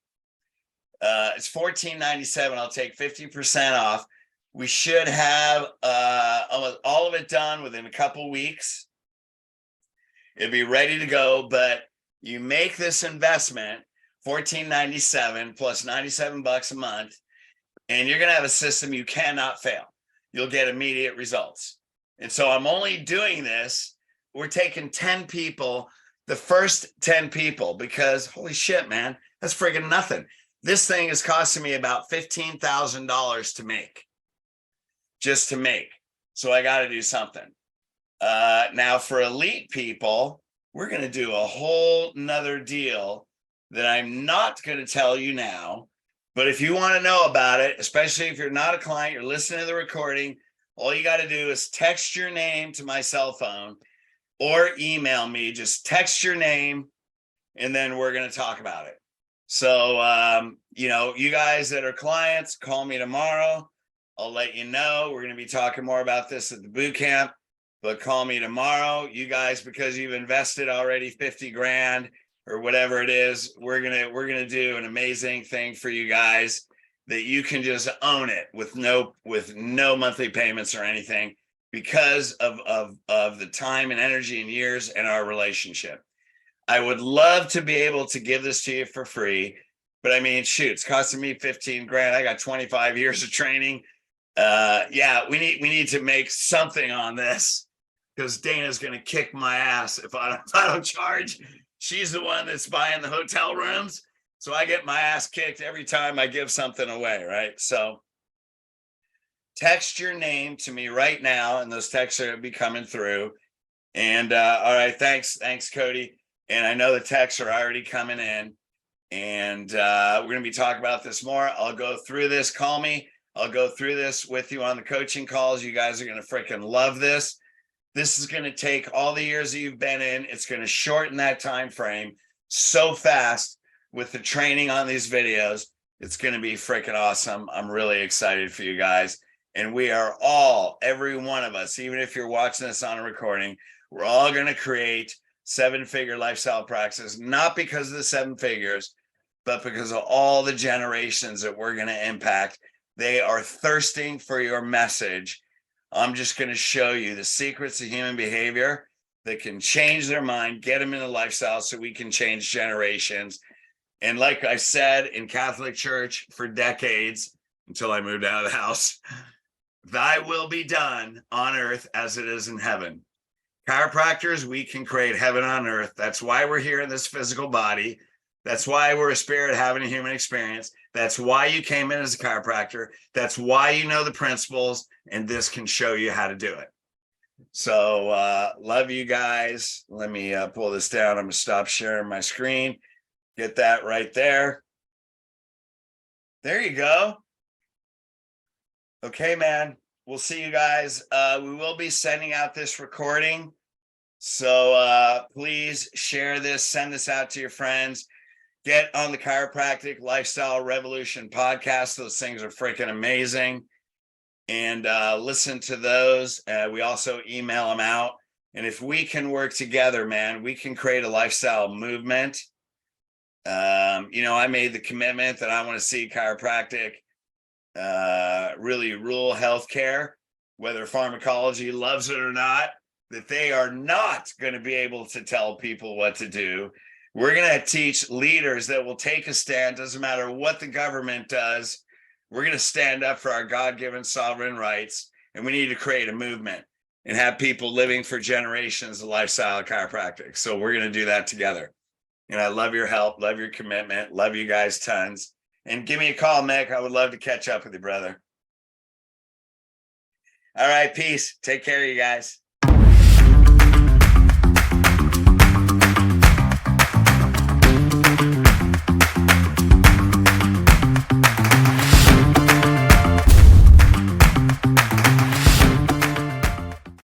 It's $14.97. I'll take 50% off. We should have almost all of it done within a couple weeks. It'll be ready to go, but you make this investment, $14.97 plus $97 a month, and you're going to have a system you cannot fail. You'll get immediate results. And so I'm only doing this. We're taking 10 people, the first 10 people, because holy shit, man, that's friggin' nothing. This thing is costing me about $15,000 to make, just to make. So I got to do something. Now for Elite people, we're going to do a whole nother deal that I'm not going to tell you now. But if you want to know about it, especially if you're not a client, you're listening to the recording, all you got to do is text your name to my cell phone or email me. Just text your name and then we're going to talk about it. So, you guys that are clients, call me tomorrow. I'll let you know. We're going to be talking more about this at the boot camp, but call me tomorrow. You guys, because you've invested already 50 grand or whatever it is, we're going to do an amazing thing for you guys that you can just own it with no monthly payments or anything because of the time and energy and years and our relationship. I would love to be able to give this to you for free, but I mean, shoot, it's costing me 15 grand. I got 25 years of training. We need to make something on this because Dana's going to kick my ass if I don't charge. She's the one that's buying the hotel rooms. So I get my ass kicked every time I give something away, right? So text your name to me right now, and those texts are going to be coming through. And all right, thanks, Cody. And I know the texts are already coming in. And we're going to be talking about this more. I'll go through this. Call me. I'll go through this with you on the coaching calls. You guys are going to freaking love this. This is going to take all the years that you've been in. It's going to shorten that time frame so fast with the training on these videos. It's going to be freaking awesome. I'm really excited for you guys. And we are all, every one of us, even if you're watching this on a recording, we're all going to create 7-figure lifestyle practices, not because of the 7 figures, but because of all the generations that we're going to impact. They are thirsting for your message. I'm just going to show you the secrets of human behavior that can change their mind, get them in a lifestyle so we can change generations. And like I said in Catholic Church for decades, until I moved out of the house, thy will be done on earth as it is in heaven. Chiropractors, we can create heaven on earth. That's why we're here in this physical body. That's why we're a spirit having a human experience. That's why you came in as a chiropractor. That's why you know the principles, and this can show you how to do it. So love you guys. Let me pull this down. I'm gonna stop sharing my screen. Get that right there. There you go. Okay, man. We'll see you guys. We will be sending out this recording. So please share this, send this out to your friends. Get on the Chiropractic Lifestyle Revolution podcast. Those things are freaking amazing. And listen to those. We also email them out. And if we can work together, man, we can create a lifestyle movement. I made the commitment that I want to see chiropractic really rule healthcare, whether pharmacology loves it or not, that they are not going to be able to tell people what to do. We're going to teach leaders that will take a stand. Doesn't matter what the government does. We're going to stand up for our God-given sovereign rights, and we need to create a movement and have people living for generations the lifestyle of chiropractic. So we're going to do that together. And I love your help, love your commitment, love you guys tons. And give me a call, Mick. I would love to catch up with you, brother. All right, peace. Take care of you guys.